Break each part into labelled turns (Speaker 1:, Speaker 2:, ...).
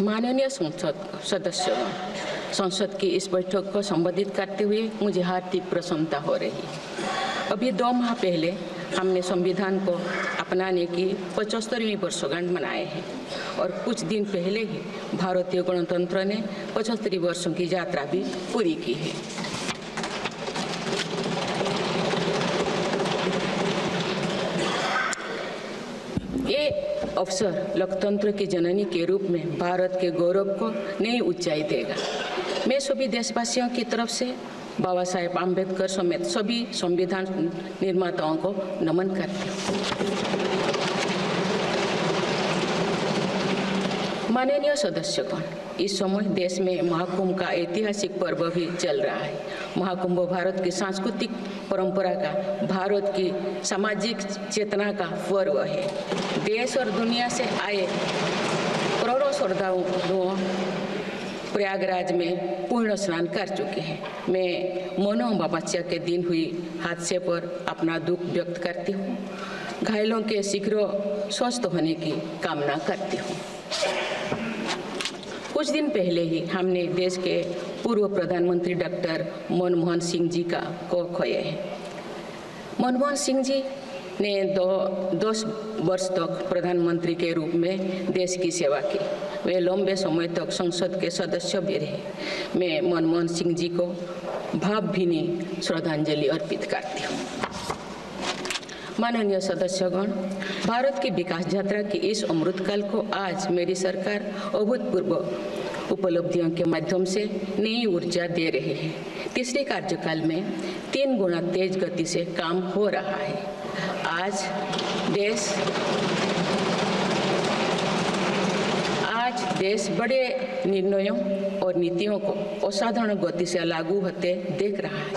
Speaker 1: माननीय संसद सदस्यों, संसद की इस बैठक को संबोधित करते हुए मुझे हार्दिक प्रसन्नता हो रही है। अभी 2 माह पहले हमने संविधान को अपनाने की 75वीं वर्षगांठ मनाए हैं और कुछ दिन पहले ही भारतीय गणतंत्र ने 75 वर्षों की यात्रा भी पूरी की है। ये अवसर लोकतंत्र की जननी के रूप में भारत के गौरव को नई ऊंचाई देगा। मैं सभी देशवासियों की तरफ से बाबा साहेब आम्बेडकर समेत सभी संविधान निर्माताओं को नमन करती हूँ। माननीय सदस्यगण, इस समय देश में महाकुंभ का ऐतिहासिक पर्व भी चल रहा है। महाकुंभ भारत की सांस्कृतिक परंपरा का, भारत की सामाजिक चेतना का पर्व है। देश और दुनिया से आए करोड़ों श्रद्धालु प्रयागराज में पूर्ण स्नान कर चुके हैं। मैं मोनो अमावस्या के दिन हुई हादसे पर अपना दुख व्यक्त करती हूँ। घायलों के शीघ्र स्वस्थ होने की कामना करती हूँ। कुछ दिन पहले ही हमने देश के पूर्व प्रधानमंत्री डॉक्टर मनमोहन सिंह जी को खोए हैं। मनमोहन सिंह जी ने 10 वर्ष तक प्रधानमंत्री के रूप में देश की सेवा की। वे लंबे समय तक संसद के सदस्य भी रहे। मैं मनमोहन सिंह जी को भावभीनी श्रद्धांजलि अर्पित करती हूँ। माननीय सदस्यगण, भारत की विकास यात्रा की इस अमृतकाल को आज मेरी सरकार अभूतपूर्व उपलब्धियों के माध्यम से नई ऊर्जा दे रही है। तीसरे कार्यकाल में 3 गुना तेज गति से काम हो रहा है। आज देश बड़े निर्णयों और नीतियों को असाधारण गति से लागू होते देख रहा है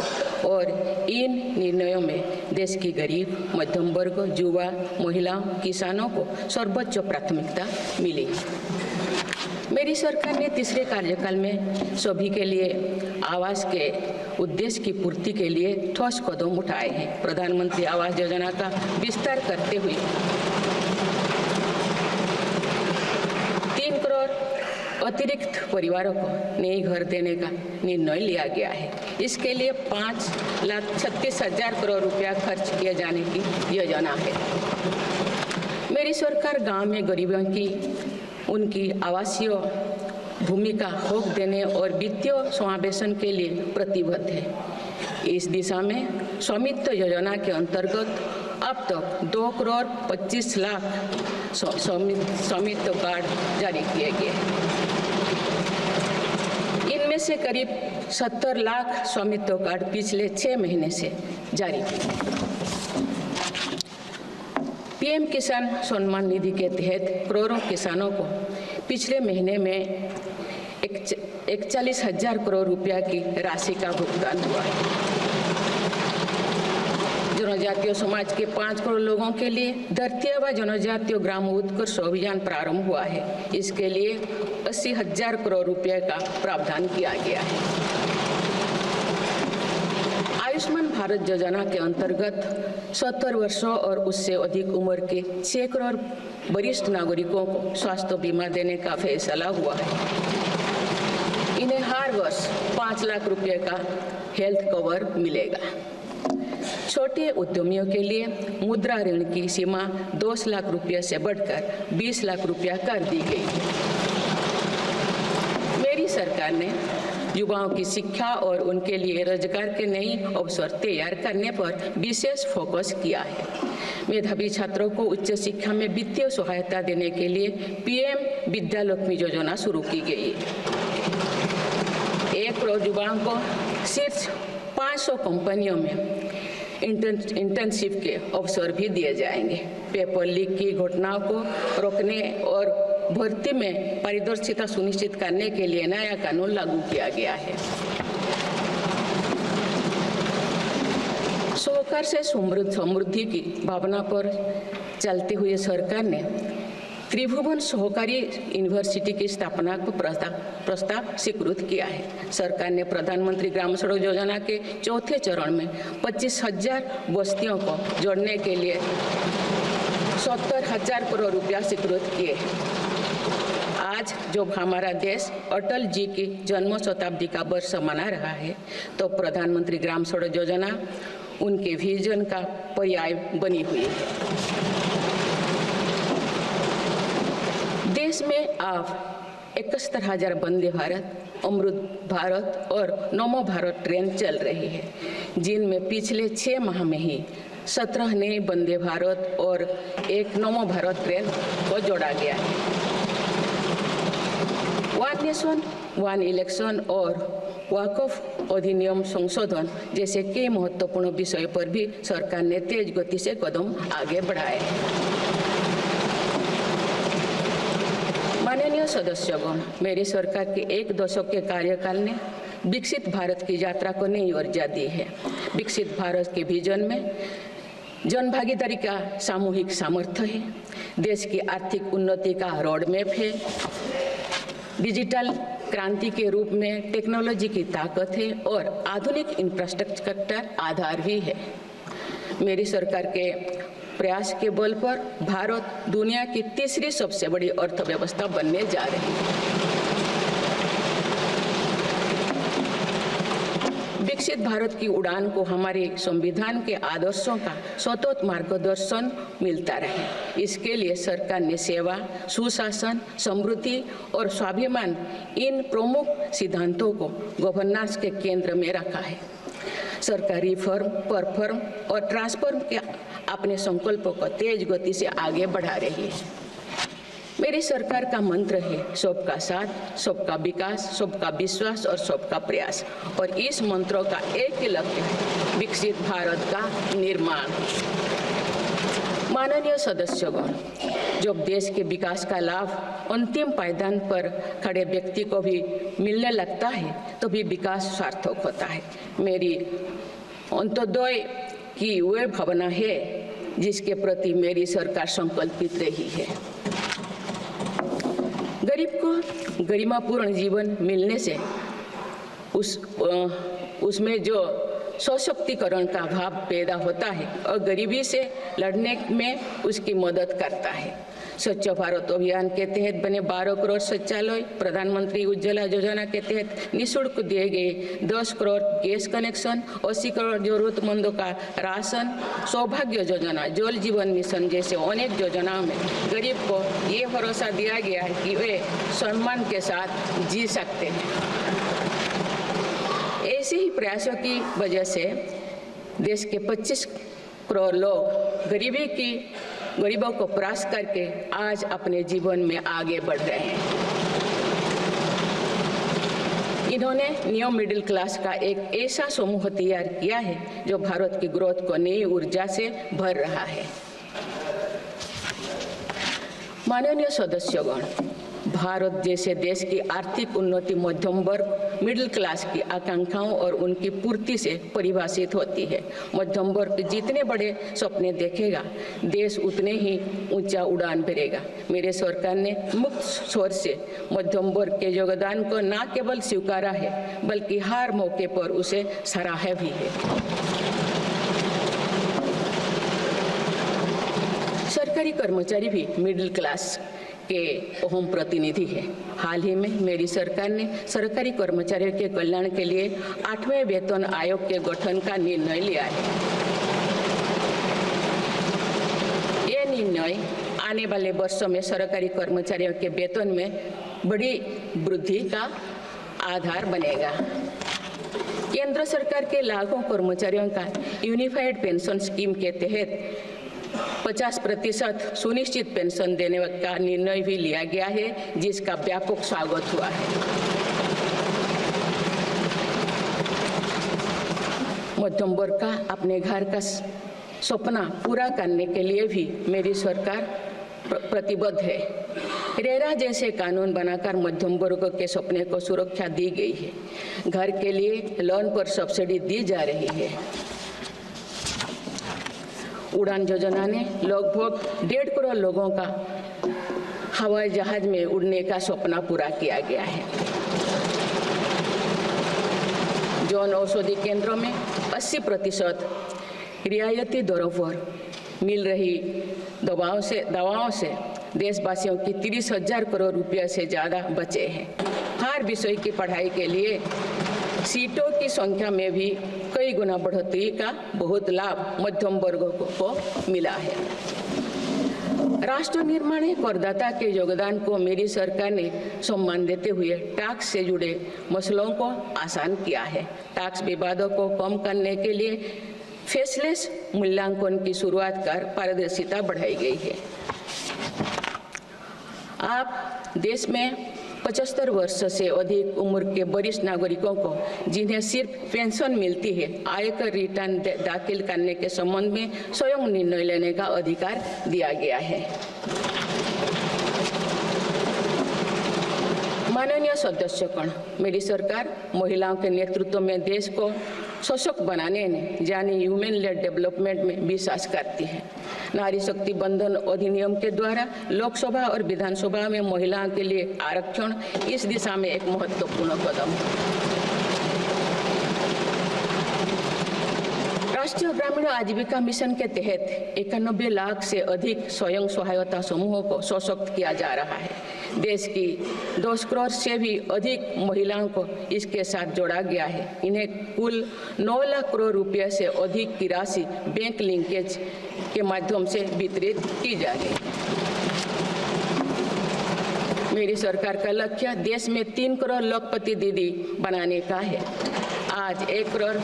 Speaker 1: और इन निर्णयों में देश की गरीब, मध्यम वर्ग, युवा, महिलाओं, किसानों को सर्वोच्च प्राथमिकता मिली। मेरी सरकार ने तीसरे कार्यकाल में सभी के लिए आवास के उद्देश्य की पूर्ति के लिए ठोस कदम उठाए हैं। प्रधानमंत्री आवास योजना का विस्तार करते हुए 3 करोड़ अतिरिक्त परिवारों को नए घर देने का निर्णय लिया गया है। इसके लिए 5,36,000 करोड़ रुपया खर्च किए जाने की योजना है। मेरी सरकार गांव में गरीबों की उनकी आवासीय भूमि का हक देने और वित्तीय समावेशन के लिए प्रतिबद्ध है। इस दिशा में स्वामित्व योजना के अंतर्गत अब तक 2 करोड़ 25 लाख स्वामित्व कार्ड जारी किए गए हैं। इनमें से करीब 70 लाख स्वामित्व कार्ड पिछले 6 महीने से जारी किए। पीएम किसान सम्मान निधि के तहत करोड़ों किसानों को पिछले महीने में 41,000 करोड़ रुपया की राशि का भुगतान हुआ है। जनजातीय समाज के 5 करोड़ लोगों के लिए धरती व जनजातीय ग्राम उत्कर्ष अभियान प्रारंभ हुआ है। इसके लिए 80,000 करोड़ रुपये का प्रावधान किया गया है। आयुष्मान भारत योजना के अंतर्गत 70 वर्षों और उससे अधिक उम्र के 6 करोड़ वरिष्ठ नागरिकों को स्वास्थ्य बीमा देने का फैसला हुआ है। इन्हें हर वर्ष 5 लाख रुपए का हेल्थ कवर मिलेगा। छोटे उद्यमियों के लिए मुद्रा ऋण की सीमा 10 लाख रुपये से बढ़कर 20 लाख रुपया कर दी गई है। मेरी सरकार ने युवाओं की शिक्षा और उनके लिए रोजगार के नए अवसर तैयार करने पर विशेष फोकस किया है। मेधावी छात्रों को उच्च शिक्षा में वित्तीय सहायता देने के लिए पीएम विद्यालक्ष्मी योजना शुरू की गई है। 1 करोड़ युवाओं को शीर्ष 500 कंपनियों में इंटर्नशिप के अवसर भी दिए जाएंगे। पेपर लीक की घटनाओं को रोकने और भर्ती में पारदर्शिता सुनिश्चित करने के लिए नया कानून लागू किया गया है। सहकार से समृद्धि की भावना पर चलते हुए सरकार ने त्रिभुवन सहकारी यूनिवर्सिटी की स्थापना को प्रस्ताव स्वीकृत किया है। सरकार ने प्रधानमंत्री ग्राम सड़क योजना के 4थे चरण में 25,000 बस्तियों को जोड़ने के लिए 70,000 करोड़ रुपया स्वीकृत किए। आज जब हमारा देश अटल जी की जन्म शताब्दी का वर्ष मना रहा है, तो प्रधानमंत्री ग्राम सड़क योजना उनके विजन का पर्याय बनी हुई है। देश में अब 71,000 वंदे भारत, अमृत भारत और नमो भारत ट्रेन चल रही है, जिनमें पिछले 6 माह में ही 17 नए वंदे भारत और एक नमो भारत ट्रेन को जोड़ा गया है। वन नेशन वन इलेक्शन और वक्फ अधिनियम संशोधन जैसे कई महत्वपूर्ण विषय पर भी सरकार ने तेज गति से कदम आगे बढ़ाए हैं। माननीय सदस्यगण, मेरी सरकार के 1 दशक के कार्यकाल ने विकसित भारत की यात्रा को नई ऊर्जा दी है। विकसित भारत के विजन में जन भागीदारी का सामूहिक सामर्थ्य है, देश की आर्थिक उन्नति का रोड मैप है, डिजिटल क्रांति के रूप में टेक्नोलॉजी की ताकत है और आधुनिक इंफ्रास्ट्रक्चर आधार भी है। मेरी सरकार के प्रयास के बल पर भारत दुनिया की तीसरी सबसे बड़ी अर्थव्यवस्था बनने जा रही है। विकसित भारत की उड़ान को हमारे संविधान के आदर्शों का सतत मार्गदर्शन मिलता रहे, इसके लिए सरकार ने सेवा, सुशासन, समृद्धि और स्वाभिमान इन प्रमुख सिद्धांतों को गवर्नेंस के केंद्र में रखा है। सरकार रिफॉर्म, परफॉर्म और ट्रांसफॉर्म के अपने संकल्पों को तेज गति से आगे बढ़ा रही है। मेरी सरकार का मंत्र है सबका साथ, सबका विकास, सबका विश्वास और सबका प्रयास, और इस मंत्रों का एक ही लक्ष्य है, विकसित भारत का निर्माण। माननीय सदस्यगण, जब देश के विकास का लाभ अंतिम पायदान पर खड़े व्यक्ति को भी मिलने लगता है, तो भी विकास सार्थक होता है। मेरी अंत्योदय की वह भावना है जिसके प्रति मेरी सरकार संकल्पित रही है। गरीब को गरिमापूर्ण जीवन मिलने से उसमें जो सशक्तिकरण का भाव पैदा होता है और गरीबी से लड़ने में उसकी मदद करता है। स्वच्छ भारत अभियान के तहत बने 12 करोड़ शौचालय, प्रधानमंत्री उज्ज्वला योजना के तहत निःशुल्क दिए गए 10 करोड़ गैस कनेक्शन, 80 करोड़ जरूरतमंदों का राशन, सौभाग्य योजना, जल जीवन मिशन जैसे अनेक योजनाओं में गरीब को ये भरोसा दिया गया है कि वे सम्मान के साथ जी सकते हैं। ऐसे ही प्रयासों की वजह से देश के 25 करोड़ लोग गरीबों को परास्त करके आज अपने जीवन में आगे बढ़ रहे हैं। इन्होंने न्यू मिडिल क्लास का एक ऐसा समूह तैयार किया है जो भारत की ग्रोथ को नई ऊर्जा से भर रहा है। माननीय सदस्यगण, भारत जैसे देश की आर्थिक उन्नति मध्यम वर्ग, मिडिल क्लास की आकांक्षाओं और उनकी पूर्ति से परिभाषित होती है। मध्यम वर्ग जितने बड़े सपने देखेगा, देश उतने ही ऊंचा उड़ान भरेगा। मेरे सरकार ने मुक्त स्वर से मध्यम वर्ग के योगदान को न केवल स्वीकारा है, बल्कि हर मौके पर उसे सराहा भी है। सरकारी कर्मचारी भी मिडिल क्लास के अहम प्रतिनिधि है। हाल ही में मेरी सरकार ने सरकारी कर्मचारियों के कल्याण के लिए 8वें वेतन आयोग के गठन का निर्णय लिया है। ये निर्णय आने वाले वर्षों में सरकारी कर्मचारियों के वेतन में बड़ी वृद्धि का आधार बनेगा। केंद्र सरकार के लाखों कर्मचारियों का यूनिफाइड पेंशन स्कीम के तहत 50% सुनिश्चित पेंशन देने का निर्णय भी लिया गया है, जिसका व्यापक स्वागत हुआ है। मध्यम वर्ग का अपने घर का सपना पूरा करने के लिए भी मेरी सरकार प्रतिबद्ध है। रेरा जैसे कानून बनाकर मध्यम वर्ग के सपने को सुरक्षा दी गई है। घर के लिए लोन पर सब्सिडी दी जा रही है। उड़ान योजना ने लगभग 1.5 करोड़ लोगों का हवाई जहाज में उड़ने का सपना पूरा किया गया है। जन औषधि केंद्रों में 80% रियायती दरों पर मिल रही दवाओं से देशवासियों की 30,000 करोड़ रुपये से ज़्यादा बचे हैं। हर विषय की पढ़ाई के लिए सीटों की संख्या में भी कई गुना बढ़ोतरी का बहुत लाभ मध्यम वर्ग को मिला है। राष्ट्र निर्माण में करदाता के योगदान को मेरी सरकार ने सम्मान देते हुए टैक्स से जुड़े मसलों को आसान किया है। टैक्स विवादों को कम करने के लिए फेसलेस मूल्यांकन की शुरुआत कर पारदर्शिता बढ़ाई गई है। आप देश में 75 वर्ष से अधिक उम्र के वरिष्ठ नागरिकों को जिन्हें सिर्फ पेंशन मिलती है, आयकर रिटर्न दाखिल करने के संबंध में स्वयं निर्णय लेने का अधिकार दिया गया है। माननीय सदस्यगण, मेरी सरकार महिलाओं के नेतृत्व में देश को सशक्त बनाने में यानी ह्यूमन लेड डेवलपमेंट में विश्वास करती है। नारी शक्ति बंधन अधिनियम के द्वारा लोकसभा और विधानसभा में महिलाओं के लिए आरक्षण इस दिशा में एक महत्वपूर्ण कदम है। राष्ट्रीय ग्रामीण आजीविका मिशन के तहत 91 लाख से अधिक स्वयं सहायता समूहों को सशक्त किया जा रहा है। देश की 2 करोड़ से भी अधिक महिलाओं को इसके साथ जोड़ा गया है। इन्हें कुल 9 लाख करोड़ रुपये से अधिक की राशि बैंक लिंकेज के माध्यम से वितरित की जा रही है। मेरी सरकार का लक्ष्य देश में 3 करोड़ लखपति दीदी बनाने का है। आज 1 करोड़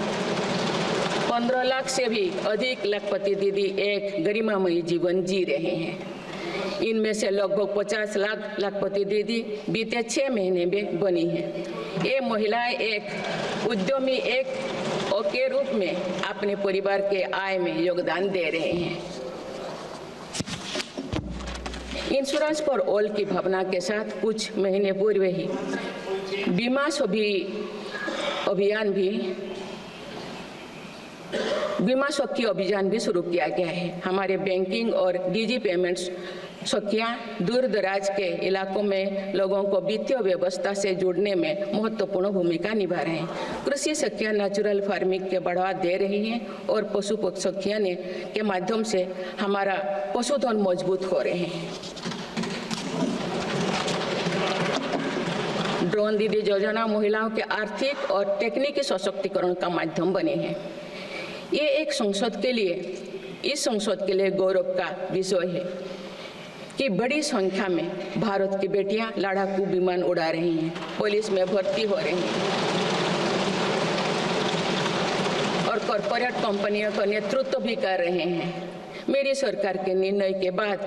Speaker 1: 15 लाख से भी अधिक लखपति दीदी एक गरिमामयी जीवन जी रहे हैं। इनमें से लगभग 50 लाख लखपति दीदी बीते 6 महीने में बनी हैं। ये महिलाएं एक उद्यमी के रूप में अपने परिवार के आय में योगदान दे रहे हैं। इंश्योरेंस फॉर ऑल की भावना के साथ कुछ महीने पूर्व ही बीमा सखी अभियान भी शुरू किया गया है। हमारे बैंकिंग और डिजी पेमेंट्स सखियां दूर दराज के इलाकों में लोगों को वित्तीय व्यवस्था से जुड़ने में महत्वपूर्ण भूमिका निभा रहे हैं। कृषि सखियां नेचुरल फार्मिंग के बढ़ावा दे रही हैं और पशु सखियां के माध्यम से हमारा पशुधन मजबूत हो रहे हैं। ड्रोन दीदी योजना महिलाओं के आर्थिक और तकनीकी सशक्तिकरण का माध्यम बने हैं। ये इस संसद के लिए गौरव का विषय है कि बड़ी संख्या में भारत की बेटियां लड़ाकू विमान उड़ा रही हैं, पुलिस में भर्ती हो रही हैं और कॉरपोरेट कंपनियों का नेतृत्व भी कर रहे हैं। मेरी सरकार के निर्णय के बाद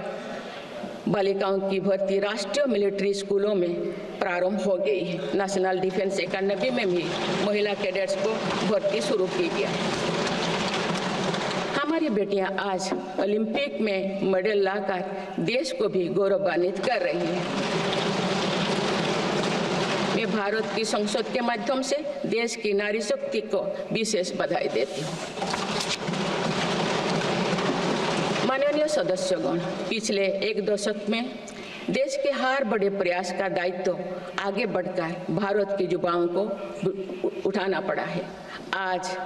Speaker 1: बालिकाओं की भर्ती राष्ट्रीय मिलिट्री स्कूलों में प्रारंभ हो गई है। नेशनल डिफेंस एकेडमी में भी महिला कैडेट्स को भर्ती शुरू की गई है। हमारी बेटियां आज ओलंपिक में मेडल लाकर देश को भी गौरवान्वित कर रही हैं। मैं भारत की संसद के माध्यम से देश की नारी शक्ति को विशेष बधाई देती हूँ। माननीय सदस्यगण, पिछले 1 दशक में देश के हर बड़े प्रयास का दायित्व आगे बढ़कर भारत के युवाओं को उठाना पड़ा है। आज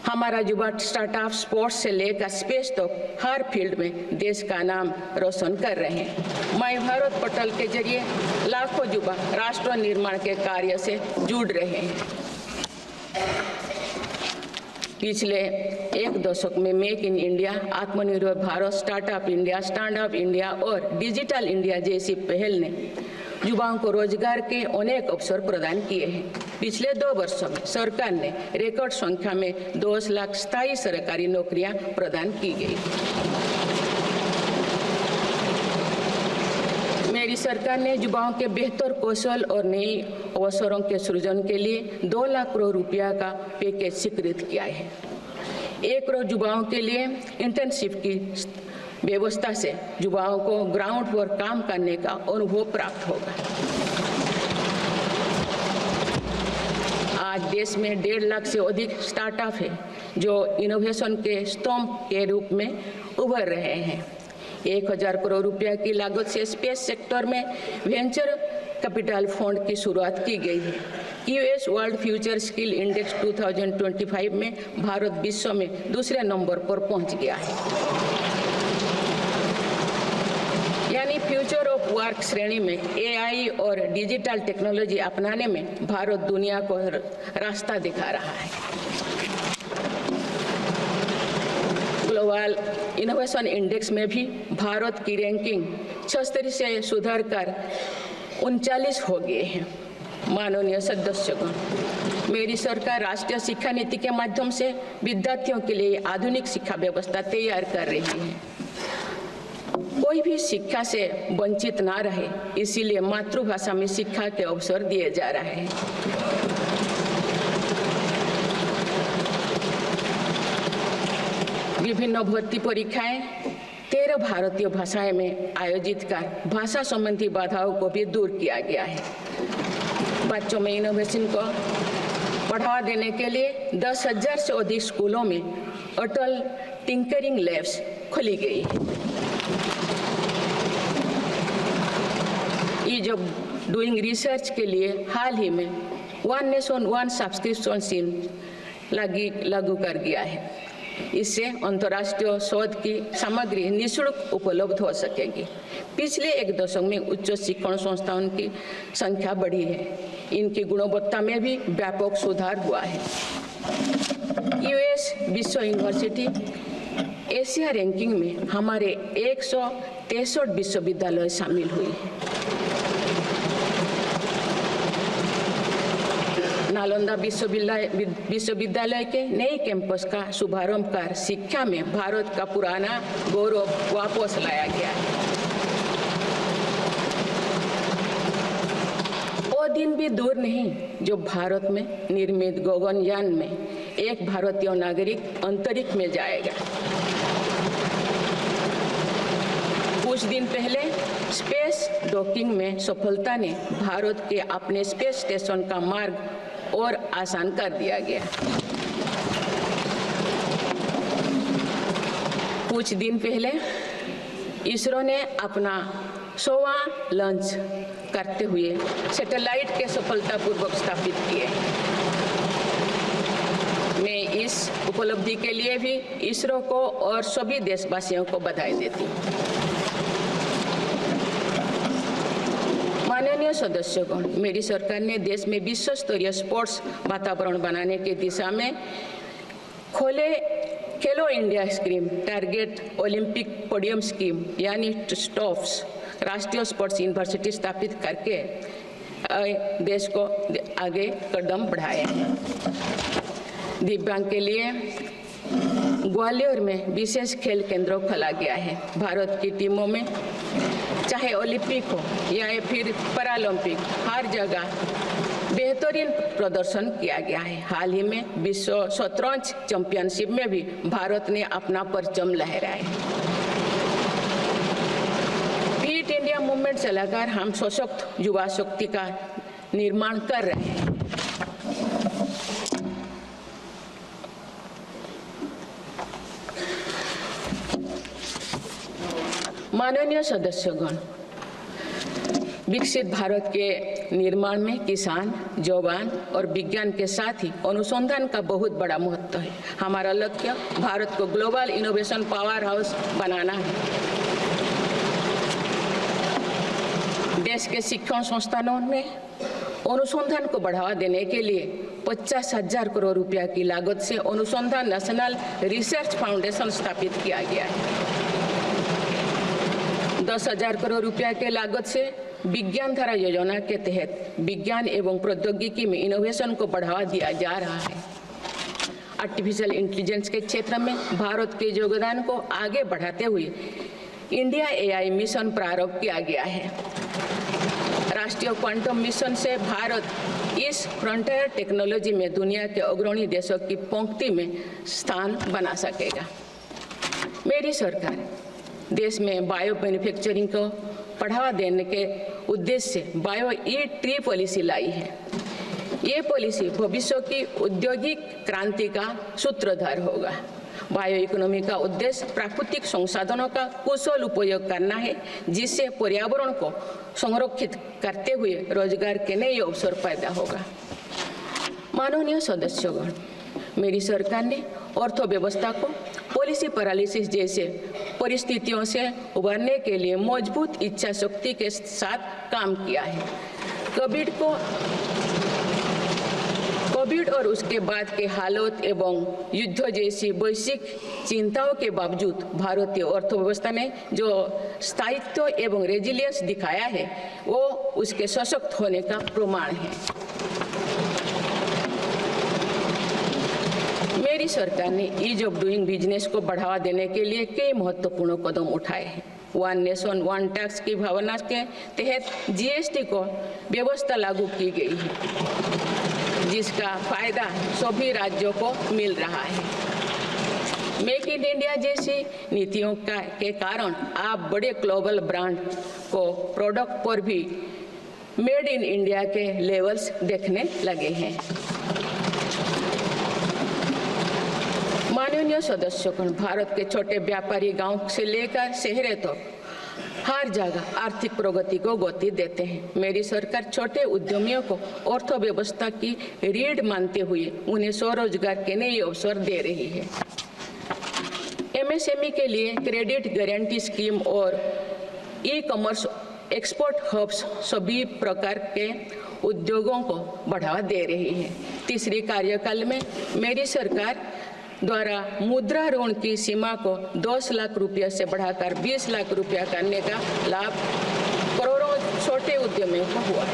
Speaker 1: हमारा युवा स्टार्टअप स्पोर्ट्स से लेकर स्पेस तक हर फील्ड में देश का नाम रोशन कर रहे हैं। माय भारत पोर्टल के जरिए लाखों युवा राष्ट्र निर्माण के कार्य से जुड़ रहे हैं। पिछले 1 दशक में मेक इन इंडिया, आत्मनिर्भर Bharat, startup India, stand up India और डिजिटल इंडिया जैसी पहल ने युवाओं को रोजगार के अनेक अवसर प्रदान किए हैं। पिछले 2 वर्षों में सरकार ने रिकॉर्ड संख्या में 10 लाख स्थायी सरकारी नौकरियां प्रदान की गई। मेरी सरकार ने युवाओं के बेहतर कौशल और नई अवसरों के सृजन के लिए 2 लाख करोड़ रुपया का पैकेज स्वीकृत किया है। 1 करोड़ युवाओं के लिए इंटर्नशिप की व्यवस्था से युवाओं को ग्राउंड पर काम करने का अनुभव प्राप्त होगा। आज देश में 1.5 लाख से अधिक स्टार्टअप है जो इनोवेशन के स्तंभ के रूप में उभर रहे हैं। 1000 करोड़ रुपया की लागत से स्पेस सेक्टर में वेंचर कैपिटल फंड की शुरुआत की गई है। US world future skill index 2025 में भारत विश्व में दूसरे नंबर पर पहुंच गया है। फ्यूचर ऑफ वर्क श्रेणी में एआई और डिजिटल टेक्नोलॉजी अपनाने में भारत दुनिया को रास्ता दिखा रहा है। ग्लोबल इनोवेशन इंडेक्स में भी भारत की रैंकिंग 76 से सुधरकर 39 हो गए हैं। माननीय सदस्यगण, मेरी सरकार राष्ट्रीय शिक्षा नीति के माध्यम से विद्यार्थियों के लिए आधुनिक शिक्षा व्यवस्था तैयार कर रही है। कोई भी शिक्षा से वंचित ना रहे, इसीलिए मातृभाषा में शिक्षा के अवसर दिए जा रहे हैं। विभिन्न भर्ती परीक्षाएं 13 भारतीय भाषाएं में आयोजित कर भाषा संबंधी बाधाओं को भी दूर किया गया है। बच्चों में इनोवेशन को बढ़ावा देने के लिए 10,000 से अधिक स्कूलों में अटल टिंकरिंग लैब्स खोली गई है। ईज ऑफ डूइंग रिसर्च के लिए हाल ही में one nation one subscription scheme लागू कर दिया है। इससे अंतर्राष्ट्रीय शोध की सामग्री निःशुल्क उपलब्ध हो सकेगी। पिछले एक दशक में उच्च शिक्षण संस्थानों की संख्या बढ़ी है। इनकी गुणवत्ता में भी व्यापक सुधार हुआ है। यूएस विश्व यूनिवर्सिटी एशिया रैंकिंग में हमारे 163 विश्वविद्यालय शामिल हुई है। नालंदा विश्वविद्यालय के नए कैंपस का शुभारंभ कर शिक्षा में भारत का पुराना गौरव वापस लाया गया है। वो दिन भी दूर नहीं जो भारत में निर्मित गगनयान में एक भारतीय नागरिक अंतरिक्ष में जाएगा। कुछ दिन पहले स्पेस डॉकिंग में सफलता ने भारत के अपने स्पेस स्टेशन का मार्ग और आसान कर दिया गया। कुछ दिन पहले इसरो ने अपना 100वां लॉन्च करते हुए सैटेलाइट के सफलतापूर्वक स्थापित किए। मैं इस उपलब्धि के लिए भी इसरो को और सभी देशवासियों को बधाई देती हूँ। माननीय सदस्यगण, मेरी सरकार ने देश में विश्व स्तरीय स्पोर्ट्स वातावरण बनाने की दिशा में खेलो India scheme, target Olympic podium scheme यानी स्टॉप्स राष्ट्रीय स्पोर्ट्स यूनिवर्सिटी स्थापित करके देश को आगे कदम बढ़ाए। दिव्यांग के लिए ग्वालियर में विशेष खेल केंद्र खोला गया है। भारत की टीमों में चाहे ओलंपिक हो या फिर पैरालंपिक, हर जगह बेहतरीन प्रदर्शन किया गया है। हाल ही में विश्व शतरंज चैंपियनशिप में भी भारत ने अपना परचम लहराया। फिट इंडिया मूवमेंट चलाकर हम सशक्त युवा शक्ति का निर्माण कर रहे हैं। माननीय सदस्यगण, विकसित भारत के निर्माण में किसान, जवान और विज्ञान के साथ ही अनुसंधान का बहुत बड़ा महत्व है। हमारा लक्ष्य भारत को ग्लोबल इनोवेशन पावर हाउस बनाना है। देश के शिक्षण संस्थानों में अनुसंधान को बढ़ावा देने के लिए 50,000 करोड़ रुपया की लागत से अनुसंधान नेशनल रिसर्च फाउंडेशन स्थापित किया गया है। 10,000 करोड़ रुपया के लागत से विज्ञान धारा योजना के तहत विज्ञान एवं प्रौद्योगिकी में इनोवेशन को बढ़ावा दिया जा रहा है। आर्टिफिशियल इंटेलिजेंस के क्षेत्र में भारत के योगदान को आगे बढ़ाते हुए इंडिया एआई मिशन प्रारंभ किया गया है। राष्ट्रीय क्वांटम मिशन से भारत इस फ्रंटियर टेक्नोलॉजी में दुनिया के अग्रणी देशों की पंक्ति में स्थान बना सकेगा। मेरी सरकार देश में बायो मैन्युफैक्चरिंग को बढ़ावा देने के उद्देश्य से बायो ई-ट्री पॉलिसी लाई है। ये पॉलिसी भविष्य की औद्योगिक क्रांति का सूत्रधार होगा। बायो इकोनॉमी का उद्देश्य प्राकृतिक संसाधनों का कुशल उपयोग करना है, जिससे पर्यावरण को संरक्षित करते हुए रोजगार के नए अवसर पैदा होगा। माननीय सदस्यगण, मेरी सरकार ने अर्थव्यवस्था को पॉलिसी पैरालिसिस जैसे परिस्थितियों से उबरने के लिए मजबूत इच्छा शक्ति के साथ काम किया है। कोविड और उसके बाद के हालात एवं युद्ध जैसी वैश्विक चिंताओं के बावजूद भारतीय अर्थव्यवस्था ने जो स्थायित्व एवं रेजिलियंस दिखाया है वो उसके सशक्त होने का प्रमाण है। मेरी सरकार ने ईज ऑफ डूइंग बिजनेस को बढ़ावा देने के लिए कई महत्वपूर्ण कदम उठाए हैं। वन नेशन वन टैक्स की भावना के तहत जीएसटी को व्यवस्था लागू की गई है, जिसका फायदा सभी राज्यों को मिल रहा है। मेक इन इंडिया जैसी नीतियों के कारण आप बड़े ग्लोबल ब्रांड को प्रोडक्ट पर भी मेड इन इंडिया के लेवल्स देखने लगे हैं। माननीय सदस्यगण, भारत के छोटे व्यापारी गांव से लेकर शहरों तक हर जगह आर्थिक प्रगति को गति देते हैं। मेरी सरकार छोटे उद्यमियों को अर्थव्यवस्था की रीढ़ मानते हुए उन्हें स्वरोजगार के नए अवसर दे रही है। एमएसएमई के लिए क्रेडिट गारंटी स्कीम और ई कॉमर्स एक्सपोर्ट हब्स सभी प्रकार के उद्योगों को बढ़ावा दे रही है। तीसरी कार्यकाल में मेरी सरकार द्वारा मुद्रा ऋण की सीमा को 10 लाख रुपये से बढ़ाकर 20 लाख रुपया करने का लाभ करोड़ों छोटे उद्यमियों को हुआ।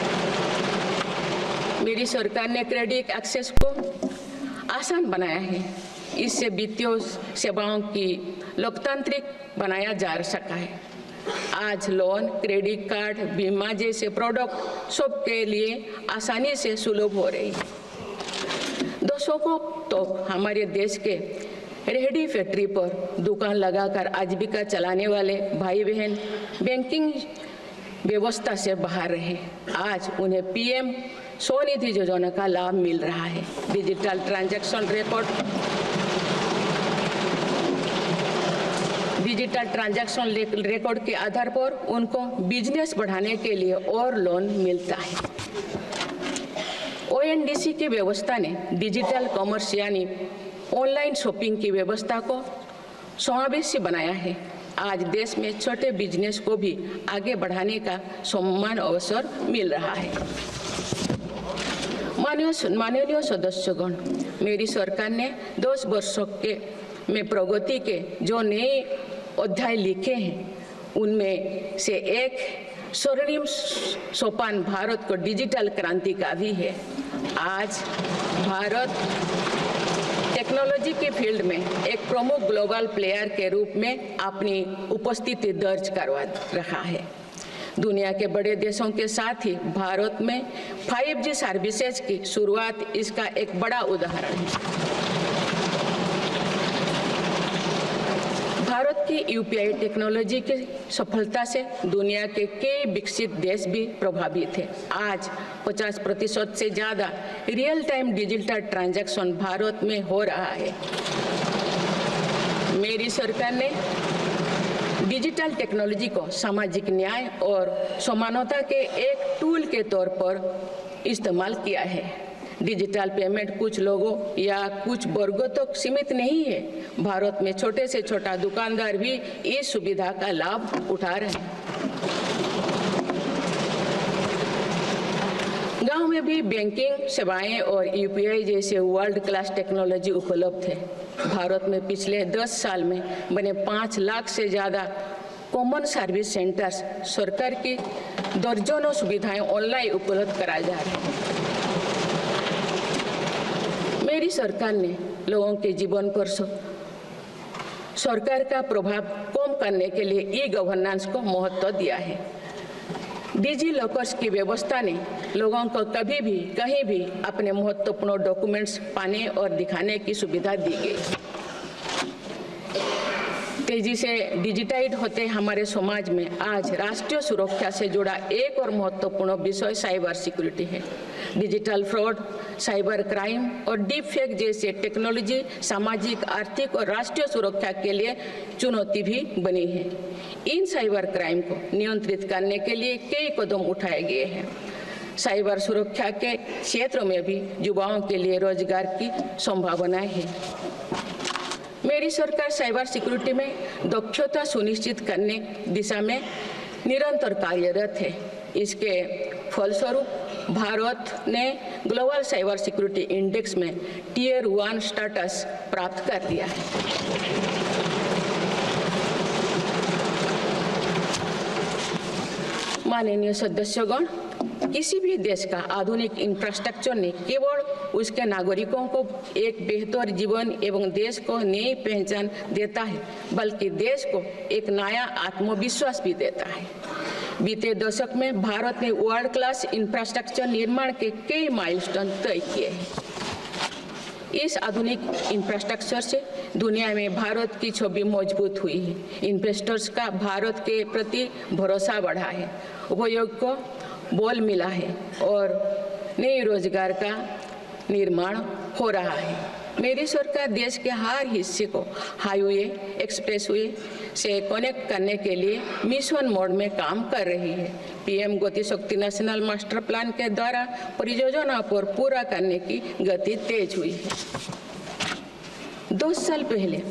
Speaker 1: मेरी सरकार ने क्रेडिट एक्सेस को आसान बनाया है। इससे वित्तीय सेवाओं की लोकतांत्रिक बनाया जा सका है। आज लोन, क्रेडिट कार्ड, बीमा जैसे प्रोडक्ट सबके लिए आसानी से सुलभ हो रही है। दशकों तो हमारे देश के रेहड़ी फैक्ट्री पर दुकान लगाकर आजीविका चलाने वाले भाई बहन बैंकिंग व्यवस्था से बाहर रहे। आज उन्हें पीएम स्वनिधि योजना का लाभ मिल रहा है। डिजिटल ट्रांजैक्शन रिकॉर्ड के आधार पर उनको बिजनेस बढ़ाने के लिए और लोन मिलता है। ओएनडीसी की व्यवस्था ने डिजिटल कॉमर्स यानी ऑनलाइन शॉपिंग की व्यवस्था को समावेशी बनाया है। आज देश में छोटे बिजनेस को भी आगे बढ़ाने का समान अवसर मिल रहा है। माननीय सदस्यगण, मेरी सरकार ने 10 वर्षों में प्रगति के जो नए अध्याय लिखे हैं उनमें से एक स्वर्णिम सोपान भारत को डिजिटल क्रांति का भी है। आज भारत टेक्नोलॉजी के फील्ड में एक प्रमुख ग्लोबल प्लेयर के रूप में अपनी उपस्थिति दर्ज करवा रहा है। दुनिया के बड़े देशों के साथ ही भारत में 5G सर्विसेज की शुरुआत इसका एक बड़ा उदाहरण है। भारत की यूपीआई टेक्नोलॉजी की सफलता से दुनिया के कई विकसित देश भी प्रभावित हैं। आज 50% से ज़्यादा real time digital transaction Bharat में हो रहा है। मेरी सरकार ने डिजिटल टेक्नोलॉजी को सामाजिक न्याय और समानता के एक टूल के तौर पर इस्तेमाल किया है। डिजिटल पेमेंट कुछ लोगों या कुछ वर्गों तक सीमित नहीं है। भारत में छोटे से छोटा दुकानदार भी इस सुविधा का लाभ उठा रहे हैं। गांव में भी बैंकिंग सेवाएं और यूपीआई जैसे वर्ल्ड क्लास टेक्नोलॉजी उपलब्ध है। भारत में पिछले 10 साल में बने 5 लाख से ज़्यादा कॉमन सर्विस सेंटर्स सरकार की दर्जनों सुविधाएं ऑनलाइन उपलब्ध कराए जा रहे हैं। मेरी सरकार ने लोगों के जीवन पर सरकार का प्रभाव कम करने के लिए ई गवर्नेंस को महत्व दिया है। डिजी लॉकर्स की व्यवस्था ने लोगों को कभी भी कहीं भी अपने महत्वपूर्ण डॉक्यूमेंट्स पाने और दिखाने की सुविधा दी गई। तेजी से डिजिटाइज होते हमारे समाज में आज राष्ट्रीय सुरक्षा से जुड़ा एक और महत्वपूर्ण विषय साइबर सिक्योरिटी है। डिजिटल फ्रॉड, साइबर क्राइम और डीप फेक जैसे टेक्नोलॉजी सामाजिक, आर्थिक और राष्ट्रीय सुरक्षा के लिए चुनौती भी बनी है। इन साइबर क्राइम को नियंत्रित करने के लिए कई कदम उठाए गए हैं। साइबर सुरक्षा के क्षेत्र में भी युवाओं के लिए रोजगार की संभावनाएं हैं। मेरी सरकार साइबर सिक्योरिटी में दक्षता सुनिश्चित करने दिशा में निरंतर कार्यरत है। इसके फलस्वरूप भारत ने ग्लोबल साइबर सिक्योरिटी इंडेक्स में Tier 1 स्टेटस प्राप्त कर लिया है। माननीय सदस्यगण, किसी भी देश का आधुनिक इंफ्रास्ट्रक्चर ने केवल उसके नागरिकों को एक बेहतर जीवन एवं देश को नई पहचान देता है, बल्कि देश को एक नया आत्मविश्वास भी देता है। बीते दशक में भारत ने वर्ल्ड क्लास इंफ्रास्ट्रक्चर निर्माण के कई माइलस्टोन तय किए हैं। इस आधुनिक इंफ्रास्ट्रक्चर से दुनिया में भारत की छवि मजबूत हुई है। इन्वेस्टर्स का भारत के प्रति भरोसा बढ़ा है, उपयोग को बल मिला है और नए रोजगार का निर्माण हो रहा है। मेरी सरकार देश के हर हिस्से को हाईवे, एक्सप्रेसवे से कनेक्ट करने के लिए मिशन मोड में काम कर रही है। पीएम गति शक्ति नेशनल मास्टर प्लान के द्वारा परियोजना पर पूरा करने की गति तेज हुई है। 2 साल पहले